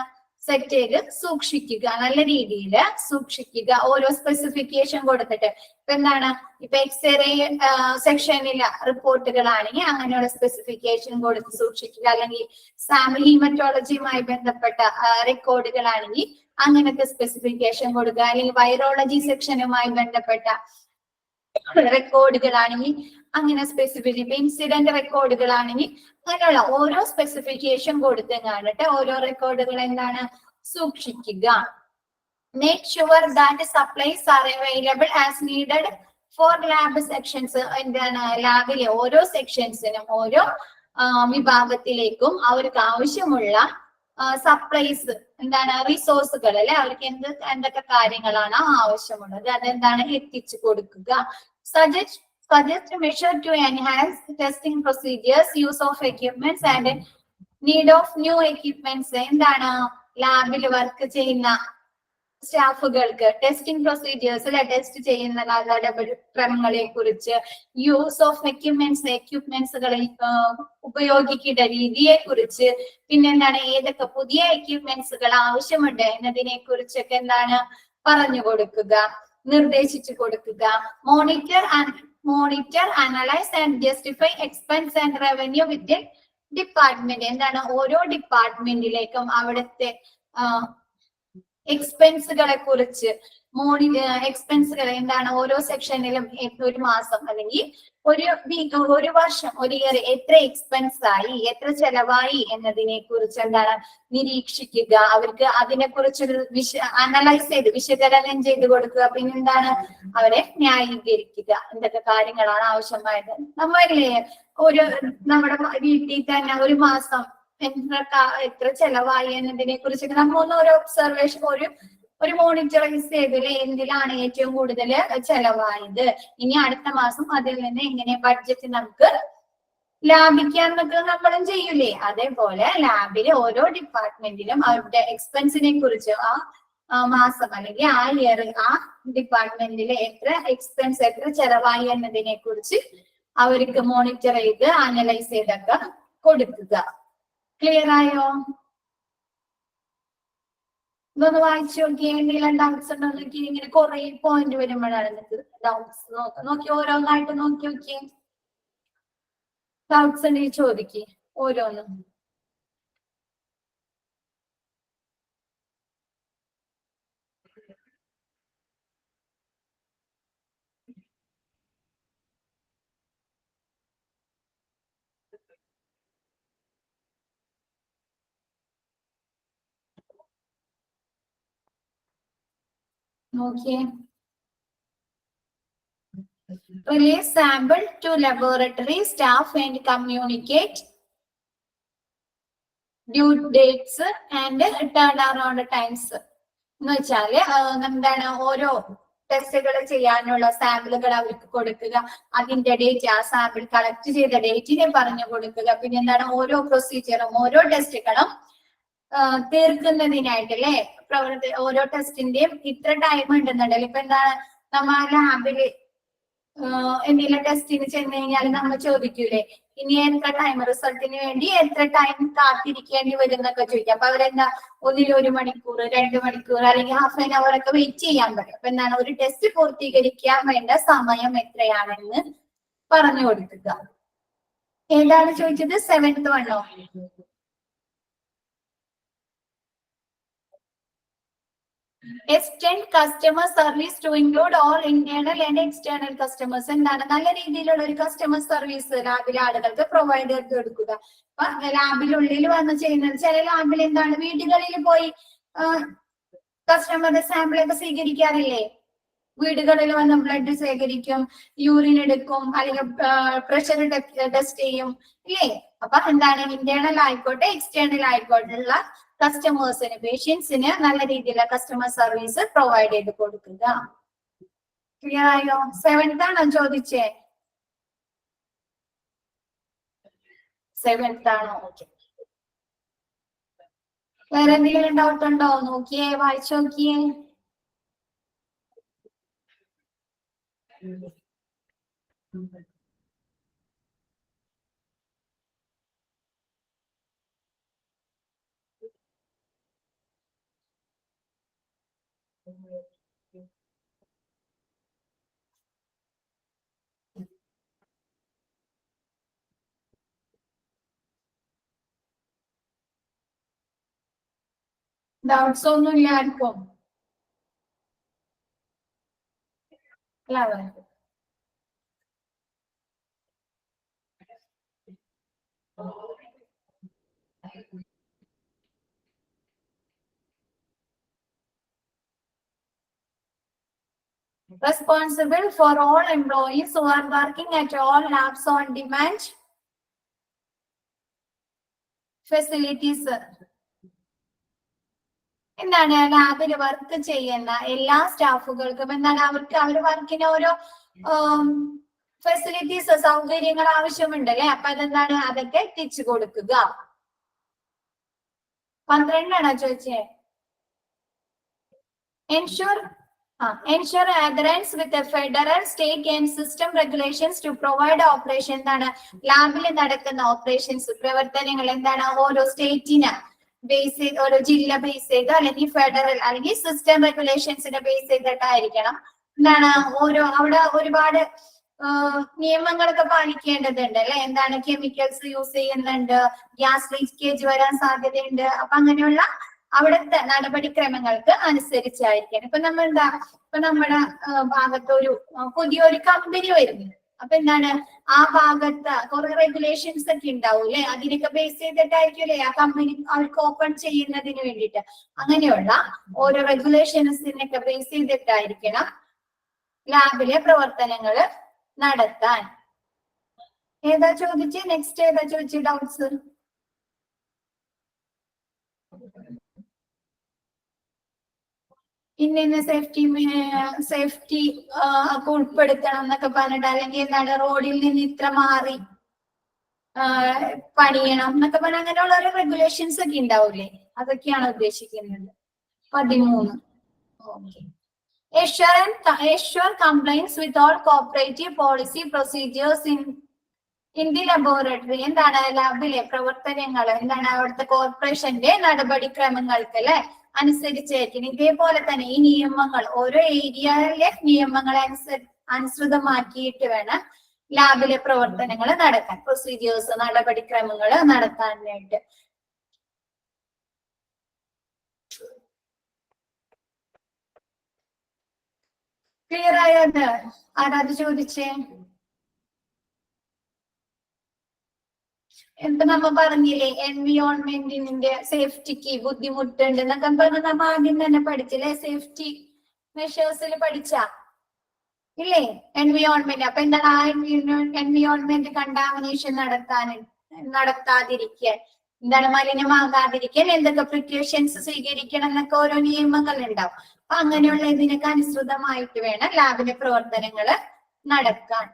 സെറ്റ് ചെയ്ത് സൂക്ഷിക്കുക, നല്ല രീതിയിൽ സൂക്ഷിക്കുക, ഓരോ സ്പെസിഫിക്കേഷൻ കൊടുത്തിട്ട്. ഇപ്പൊ എന്താണ്, ഇപ്പൊ എക്സ്റേ സെക്ഷനിലെ റിപ്പോർട്ടുകളാണെങ്കിൽ അങ്ങനെയുള്ള സ്പെസിഫിക്കേഷൻ കൊടുത്ത് സൂക്ഷിക്കുക, അല്ലെങ്കിൽ സാമ്പിൾ ഹീമറ്റോളജിയുമായി ബന്ധപ്പെട്ട റെക്കോർഡുകളാണെങ്കിൽ അങ്ങനത്തെ സ്പെസിഫിക്കേഷൻ കൊടുക്കുക, അല്ലെങ്കിൽ വൈറോളജി സെക്ഷനുമായി ബന്ധപ്പെട്ട റെക്കോർഡുകളാണെങ്കിൽ അങ്ങനെ സ്പെസിഫിക്, ഇൻസിഡന്റ് റെക്കോർഡുകളാണെങ്കിൽ അങ്ങനെയുള്ള ഓരോ സ്പെസിഫിക്കേഷൻ കൊടുത്തെങ്ങാണ്ടിട്ട് ഓരോ റെക്കോർഡുകൾ എന്താണ് സൂക്ഷിക്കുക. Make sure that supplies are available as needed for lab sections. എന്താണ്, ലാബിലെ ഓരോ സെക്ഷൻസിനും ഓരോ വിഭാഗത്തിലേക്കും അവർക്ക് ആവശ്യമുള്ള സപ്ലൈസ്, എന്താണ്, റിസോഴ്സുകൾ അല്ലെ, അവർക്ക് എന്തൊക്കെ കാര്യങ്ങളാണ് ആവശ്യമുള്ളത് അതെന്താണ് എത്തിച്ചു കൊടുക്കുക. Suggest measure to enhance testing procedures, use of equipments and need of new equipments. എന്താണ്, ലാബിൽ വർക്ക് ചെയ്യുന്ന സ്റ്റാഫുകൾക്ക് ടെസ്റ്റിംഗ് പ്രൊസീജിയേഴ്സിൽ ടെസ്റ്റ് ചെയ്യുന്ന നടപടിക്രമങ്ങളെ കുറിച്ച്, യൂസ് ഓഫ് എക്യുപ്മെന്റ്സുകളെ ഉപയോഗിക്കേണ്ട രീതിയെ കുറിച്ച്, പിന്നെ എന്താണ് ഏതൊക്കെ പുതിയ എക്യുപ്മെന്റ്സുകൾ ആവശ്യമുണ്ട് എന്നതിനെ കുറിച്ചൊക്കെ എന്താണ് പറഞ്ഞു കൊടുക്കുക, നിർദ്ദേശിച്ചു കൊടുക്കുക. Monitor analyse and justify expense and revenue within department. എന്താണ്, ഓരോ ഡിപ്പാർട്ട്മെന്റിലേക്കും അവിടുത്തെ എക്സ്പെൻസുകളെ കുറിച്ച് എക്സ്പെൻസുകൾ എന്താണ്, ഓരോ സെക്ഷനിലും ഒരു മാസം അല്ലെങ്കിൽ ഒരു വർഷം, ഒരു ഇയർ എത്ര എക്സ്പെൻസ് ആയി, എത്ര ചെലവായി എന്നതിനെ കുറിച്ച് എന്താണ് നിരീക്ഷിക്കുക, അവർക്ക് അതിനെ കുറിച്ചൊരു അനലൈസ് ചെയ്ത് വിശകലനം ചെയ്ത് കൊടുക്കുക. പിന്നെ എന്താണ്, അവരെ ന്യായീകരിക്കുക, എന്തൊക്കെ കാര്യങ്ങളാണ് ആവശ്യമായത്. നമ്മളില്ലേ നമ്മുടെ വീട്ടിൽ തന്നെ ഒരു മാസം എത്ര ചെലവായി എന്നതിനെ കുറിച്ചൊക്കെ നമ്മൾ ഓരോ ഒബ്സർവേഷൻ ഒരു മോണിറ്ററൈസ് ചെയ്തില്ലേ, എന്തിലാണ് ഏറ്റവും കൂടുതൽ ചെലവായത്, ഇനി അടുത്ത മാസം അതിൽ നിന്ന് എങ്ങനെ ബഡ്ജറ്റ് നമുക്ക് ലാഭിക്കാൻ എന്നൊക്കെ നമ്മളും ചെയ്യൂലേ. അതേപോലെ ലാബിലെ ഓരോ ഡിപ്പാർട്ട്മെന്റിലും അവരുടെ എക്സ്പെൻസിനെ കുറിച്ച് ആ മാസം അല്ലെങ്കിൽ ആ ഇയർ ആ ഡിപ്പാർട്ട്മെന്റിലെ എത്ര എക്സ്പെൻസ് എത്ര ചെലവായി എന്നതിനെ കുറിച്ച് അവർക്ക് മോണിറ്റർ ചെയ്ത് അനലൈസ് ചെയ്തൊക്കെ കൊടുക്കുക. ക്ലിയർ ആയോ? ഇതൊന്ന് വായിച്ചു നോക്കിയേ, എന്തെങ്കിലും ഡൗട്ട്സ് ഉണ്ടോ നോക്കി. ഇങ്ങനെ കുറെ പോയിന്റ് വരുമ്പോഴാണ് നിങ്ങൾക്ക് ഡൗട്ട്സ് നോക്കി ഓരോന്നായിട്ട് നോക്കിയേ. ഡൗട്ട്സ് ഉണ്ടെങ്കിൽ ചോദിക്കേ ഓരോന്നും. നോക്കിയേ. Release sample to laboratory staff and communicate due dates and turnaround times. എന്ന് വെച്ചാല് എന്താണ്, ഓരോ ടെസ്റ്റുകൾ ചെയ്യാനുള്ള സാമ്പിളുകൾ അവർക്ക് കൊടുക്കുക, അതിന്റെ ഡേറ്റ്, ആ സാമ്പിൾ കളക്ട് ചെയ്ത ഡേറ്റിനെ പറഞ്ഞു കൊടുക്കുക. പിന്നെ എന്താണ്, ഓരോ പ്രൊസീജിയറും ഓരോ ടെസ്റ്റുകളും തീർക്കുന്നതിനായിട്ട് അല്ലെ, ഓരോ ടെസ്റ്റിന്റെയും ഇത്ര ടൈം ഉണ്ടെന്നുണ്ടല്ലോ. ഇപ്പൊ എന്താണ്, നമ്മ ലാബില് എന്തെങ്കിലും ടെസ്റ്റിന് ചെന്ന് കഴിഞ്ഞാൽ നമ്മൾ ചോദിക്കൂലേ, ഇനി എത്ര ടൈം, റിസൾട്ടിന് വേണ്ടി എത്ര ടൈം കാത്തിരിക്കേണ്ടി വരും എന്നൊക്കെ ചോദിക്കാം. അപ്പൊ അവരെന്താ, ഒന്നിൽ 1 മണിക്കൂർ 2 മണിക്കൂർ അല്ലെങ്കിൽ ഹാഫ് ആൻ അവർ ഒക്കെ വെയിറ്റ് ചെയ്യാൻ പറയും. അപ്പൊ എന്താണ്, ഒരു ടെസ്റ്റ് പൂർത്തീകരിക്കാൻ വേണ്ട സമയം എത്രയാണെന്ന് പറഞ്ഞു കൊടുക്കുക. ഏതാണ് ചോദിച്ചത്? 7th വണ്ണോ? Extend customer service to include all internal and external customers. എന്താണ്, നല്ല രീതിയിലുള്ള ഒരു കസ്റ്റമർ സർവീസ് ലാബിലെ ആളുകൾക്ക് പ്രൊവൈഡ് ചെയ്ത് കൊടുക്കുക. അപ്പൊ ലാബിനുള്ളിൽ വന്ന് ചെയ്യുന്നത്, ചില ലാബിൽ എന്താണ്, വീടുകളിൽ പോയി കസ്റ്റമറുടെ സാമ്പിളൊക്കെ സ്വീകരിക്കാറില്ലേ, വീടുകളിൽ വന്ന് ബ്ലഡ് ശേഖരിക്കും, യൂറിൻ എടുക്കും, അല്ലെങ്കിൽ പ്രഷർ ടെസ്റ്റ് ചെയ്യും ഇല്ലേ. അപ്പൊ എന്താണ്, ഇന്റേണൽ ആയിക്കോട്ടെ എക്സ്റ്റേണൽ ആയിക്കോട്ടുള്ള കസ്റ്റമേഴ്സിന്, പേഷ്യൻസിന് നല്ല രീതിയിലുള്ള കസ്റ്റമർ സർവീസ് പ്രൊവൈഡ് ചെയ്ത് കൊടുക്കുക. ക്ലിയർ ആയോ? 7th ആണോ ചോദിച്ചേ? 7th ആണോ? ഓക്കെ. വേറെ എന്തെങ്കിലും ഡൗട്ട് ഉണ്ടോ? നോക്കിയേ, വായിച്ചു നോക്കിയേ. ഡൗട്ട്സ് ഒന്നും ഇല്ല ആർക്കും? എല്ലാവരും responsible for all employees who are working at all labs on demand facilities. എന്താണ് ലാബിൽ വർക്ക് ചെയ്യുന്ന എല്ലാ സ്റ്റാഫുകൾക്കും എന്താണ് അവർ വർക്കിന് ഓരോ ഫെസിലിറ്റീസ് സൗകര്യങ്ങൾ ആവശ്യമുണ്ട് അല്ലെ? അപ്പൊ അതെന്താണ് അതൊക്കെ എത്തിച്ചു കൊടുക്കുക. 12 ചോദിച്ചേ. Ensure adherence with the federal, state and system regulations to provide operation. എന്താണ് ലാബിൽ നടക്കുന്ന ഓപ്പറേഷൻസ് പ്രവർത്തനങ്ങൾ എന്താണ് ഓരോ സ്റ്റേറ്റിന് ബേസ് ചെയ്ത് ഓരോ ജില്ല ബേസ് ചെയ്ത് അല്ലെങ്കിൽ ഫെഡറൽ അല്ലെങ്കിൽ സിസ്റ്റം റെഗുലേഷൻസിനെ ബേസ് ചെയ്തിട്ടായിരിക്കണം എന്താണ് ഓരോ അവിടെ ഒരുപാട് നിയമങ്ങളൊക്കെ പാലിക്കേണ്ടതുണ്ട് അല്ലെ? എന്താണ് കെമിക്കൽസ് യൂസ് ചെയ്യുന്നുണ്ട്, ഗ്യാസ് ലീക്കേജ് വരാൻ സാധ്യതയുണ്ട്. അപ്പൊ അങ്ങനെയുള്ള അവിടുത്തെ നടപടിക്രമങ്ങൾക്ക് അനുസരിച്ചായിരിക്കണം. ഇപ്പൊ നമ്മൾ എന്താ ഇപ്പൊ നമ്മുടെ ഭാഗത്ത് ഒരു പുതിയൊരു കമ്പനി വരുന്നു. അപ്പൊ എന്താണ് ആ ഭാഗത്ത് കുറെ റെഗുലേഷൻസ് ഒക്കെ ഉണ്ടാവും അല്ലെ? അതിനൊക്കെ ബേസ് ചെയ്തിട്ടായിരിക്കും അല്ലെ ആ കമ്പനി അവർക്ക് ഓപ്പൺ ചെയ്യുന്നതിന് വേണ്ടിയിട്ട്. അങ്ങനെയുള്ള ഓരോ റെഗുലേഷൻസിനൊക്കെ ബേസ് ചെയ്തിട്ടായിരിക്കണം ലാബിലെ പ്രവർത്തനങ്ങൾ നടത്താൻ. ഏതാ ചോദിച്ച്? നെക്സ്റ്റ് ഏതാ ചോദിച്ച് ഡൗട്ട്സ്? ഇന്ന സേഫ്റ്റി ഒക്കെ ഉൾപ്പെടുത്തണം എന്നൊക്കെ പറഞ്ഞിട്ട് അല്ലെങ്കിൽ എന്താണ് റോഡിൽ നിന്ന് ഇത്ര മാറി പണിയണം എന്നൊക്കെ പറഞ്ഞ അങ്ങനെയുള്ള ഓരോ റെഗുലേഷൻസ് ഒക്കെ ഉണ്ടാവൂലേ? അതൊക്കെയാണ് ഉദ്ദേശിക്കുന്നത്. 13. Okay. Assure compliance with all cooperative policy procedures in the laboratory. എന്താണ് ലാബിലെ പ്രവർത്തനങ്ങൾ എന്താണ് അവിടുത്തെ കോർപ്പറേഷന്റെ നടപടിക്രമങ്ങൾക്ക് അല്ലെ അനുസരിച്ചായിരിക്കും. ഇതേപോലെ തന്നെ ഈ നിയമങ്ങൾ ഓരോ ഏരിയയിലെ നിയമങ്ങളെ അനുസൃതമാക്കിയിട്ട് വേണം ലാബിലെ പ്രവർത്തനങ്ങൾ നടക്കാൻ, പ്രൊസീജിയേഴ്സ് നടപടിക്രമങ്ങൾ നടത്താനായിട്ട്. ക്ലിയർ ആയത്? ആരാത് ചോദിച്ചേ? ഇപ്പൊ നമ്മ പറഞ്ഞില്ലേ എൻവിയോൺമെന്റിന്റെ സേഫ്റ്റിക്ക് ബുദ്ധിമുട്ടുണ്ട് എന്നൊക്കെ പറഞ്ഞ് നമ്മ ആദ്യം തന്നെ പഠിച്ചില്ലേ? സേഫ്റ്റി മെഷേഴ്സിൽ പഠിച്ച ഇല്ലേ എൻവിയോൺമെന്റ്? അപ്പൊ എന്താണ് ആ എൻവിയോൺമെന്റ് കണ്ടാമിനേഷൻ നടത്താതിരിക്കാൻ എന്താണ് മലിനമാകാതിരിക്കാൻ എന്തൊക്കെ പ്രിക്കോഷൻസ് സ്വീകരിക്കണം എന്നൊക്കെ ഓരോ നിയമങ്ങൾ ഉണ്ടാവും. അപ്പൊ അങ്ങനെയുള്ള ഇതിനൊക്കെ അനുസൃതമായിട്ട് വേണം ലാബിലെ പ്രവർത്തനങ്ങൾ നടക്കാൻ.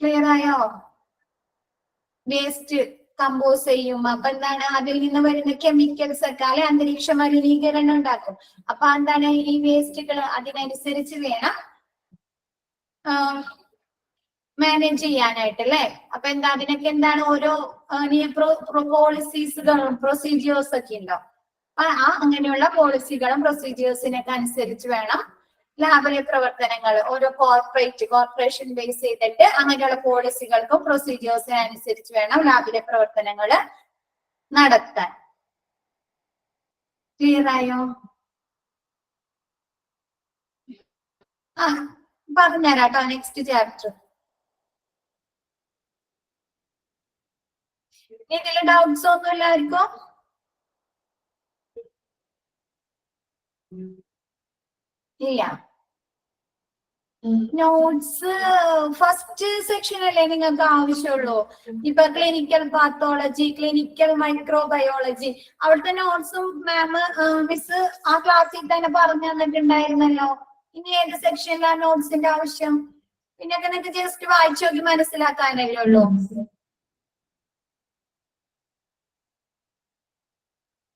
ക്ലിയർ ആയോ? വേസ്റ്റ് കമ്പോസ് ചെയ്യും. അപ്പൊ എന്താണ് അതിൽ നിന്ന് വരുന്ന കെമിക്കൽസ് ഒക്കെ അല്ലെ അന്തരീക്ഷ മലിനീകരണം ഉണ്ടാക്കും. അപ്പൊ എന്താണ് ഈ വേസ്റ്റുകൾ അതിനനുസരിച്ച് വേണം മാനേജ് ചെയ്യാനായിട്ട് അല്ലെ? അപ്പൊ എന്താ അതിനൊക്കെ എന്താണ് ഓരോ പോളിസീസുകളും പ്രൊസീജിയേഴ്സ് ഒക്കെ ഉണ്ടാവും. അങ്ങനെയുള്ള പോളിസികളും പ്രൊസീജിയേഴ്സിനൊക്കെ അനുസരിച്ച് വേണം ലാബിലെ പ്രവർത്തനങ്ങൾ ഓരോ കോർപ്പറേഷൻ ബേസ് ചെയ്തിട്ട് അങ്ങനെയുള്ള പോളിസികൾക്കും പ്രൊസീജിയേഴ്സിനും അനുസരിച്ച് വേണം ലാബിലെ പ്രവർത്തനങ്ങൾ നടത്താൻ. ക്ലിയർ ആയോ? പറഞ്ഞുതരാട്ടോ നെക്സ്റ്റ് ചാപ്റ്റർ. ഇതില് ഡൗട്ട്സ് ഒന്നും ഇല്ലായിരിക്കും? ഇല്ല. നോട്ട്സ് ഫസ്റ്റ് സെക്ഷൻ അല്ലേ നിങ്ങൾക്ക് ആവശ്യമുള്ളൂ. ഇപ്പൊ ക്ലിനിക്കൽ പാത്തോളജി, ക്ലിനിക്കൽ മൈക്രോബയോളജി, അവിടുത്തെ നോട്ട്സും മിസ് ആ ക്ലാസ്സിൽ തന്നെ പറഞ്ഞു തന്നിട്ടുണ്ടായിരുന്നല്ലോ. ഇനി ഏത് സെക്ഷനിലാണ് നോട്ട്സിന്റെ ആവശ്യം? പിന്നെ നിങ്ങൾക്ക് ജസ്റ്റ് വായിച്ചു നോക്കി മനസ്സിലാക്കാനല്ലേ ഉള്ളൂ.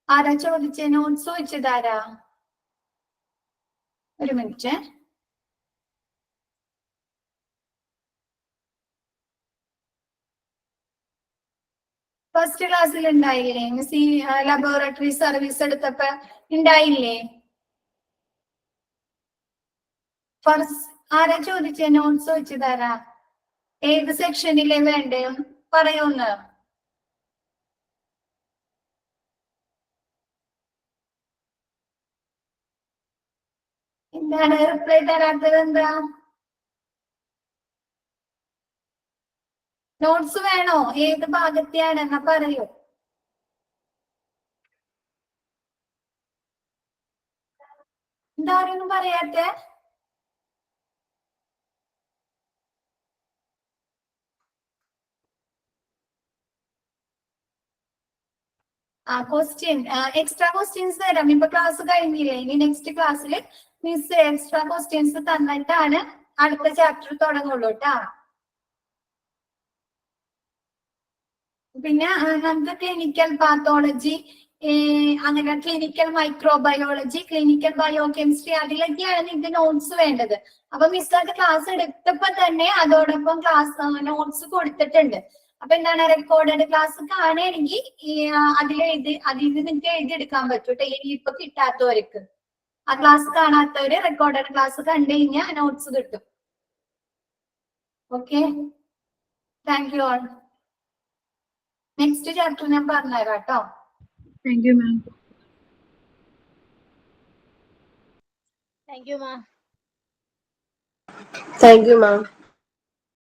ആരാ ചോദിച്ചേ? നോട്ട്സ് ചോദിച്ചതാരാ? ഒരു മിനിറ്റ്. ഫസ്റ്റ് ക്ലാസ്സിൽ ഉണ്ടായില്ലേ മിസ്? ഈ ലബോറട്ടറി സർവീസ് എടുത്തപ്പോ ഉണ്ടായില്ലേ? ആരാ ചോദിച്ചേ? നോട്ട്സ് ചോദിച്ചതാരാ? ഏത് സെക്ഷനിലെ വേണ്ടേ പറയൂന്ന്? എന്താണ് റിപ്ലൈ തരാത്തത്? എന്താ? നോട്ട്സ് വേണോ? ഏത് ഭാഗത്തെയാണ് എന്നാ പറയൂ. എന്താരും പറയാത്തെ? ക്വസ്റ്റ്യൻ എക്സ്ട്രാ ക്വസ്റ്റ്യൻസ് തരാം. ഇപ്പൊ ക്ലാസ് കഴിഞ്ഞില്ലേ? ഇനി നെക്സ്റ്റ് ക്ലാസ്സിൽ മിസ് എക്സ്ട്രാ ക്വസ്റ്റ്യൻസ് തന്നിട്ടാണ് അടുത്ത ചാപ്റ്റർ തുടങ്ങുള്ളൂ കേട്ടാ. പിന്നെ നമുക്ക് ക്ലിനിക്കൽ പാത്തോളജി, അങ്ങനെ ക്ലിനിക്കൽ മൈക്രോബയോളജി, ക്ലിനിക്കൽ ബയോകെമിസ്ട്രി, അതിലൊക്കെയാണ് നിങ്ങൾക്ക് നോട്ട്സ് വേണ്ടത്. അപ്പൊ മിസ് അത് ക്ലാസ് എടുത്തപ്പോ തന്നെ അതോടൊപ്പം ക്ലാസ് നോട്ട്സ് കൊടുത്തിട്ടുണ്ട്. അപ്പൊ എന്താണ്, റെക്കോർഡഡ് ക്ലാസ് കാണുകയാണെങ്കിൽ അതിൽ നിങ്ങൾക്ക് എഴുതിയെടുക്കാൻ പറ്റും കേട്ടോ. ഇപ്പൊ കിട്ടാത്തവർക്ക്, ആ ക്ലാസ് കാണാത്തവര് റെക്കോർഡഡ് ക്ലാസ് കണ്ടു കഴിഞ്ഞാൽ നോട്ട്സ് കിട്ടും. Okay, thank you all. Next chapter ഞാൻ പറഞ്ഞുതരാം കേട്ടോ. Thank you, ma'am. Thank you, ma'am.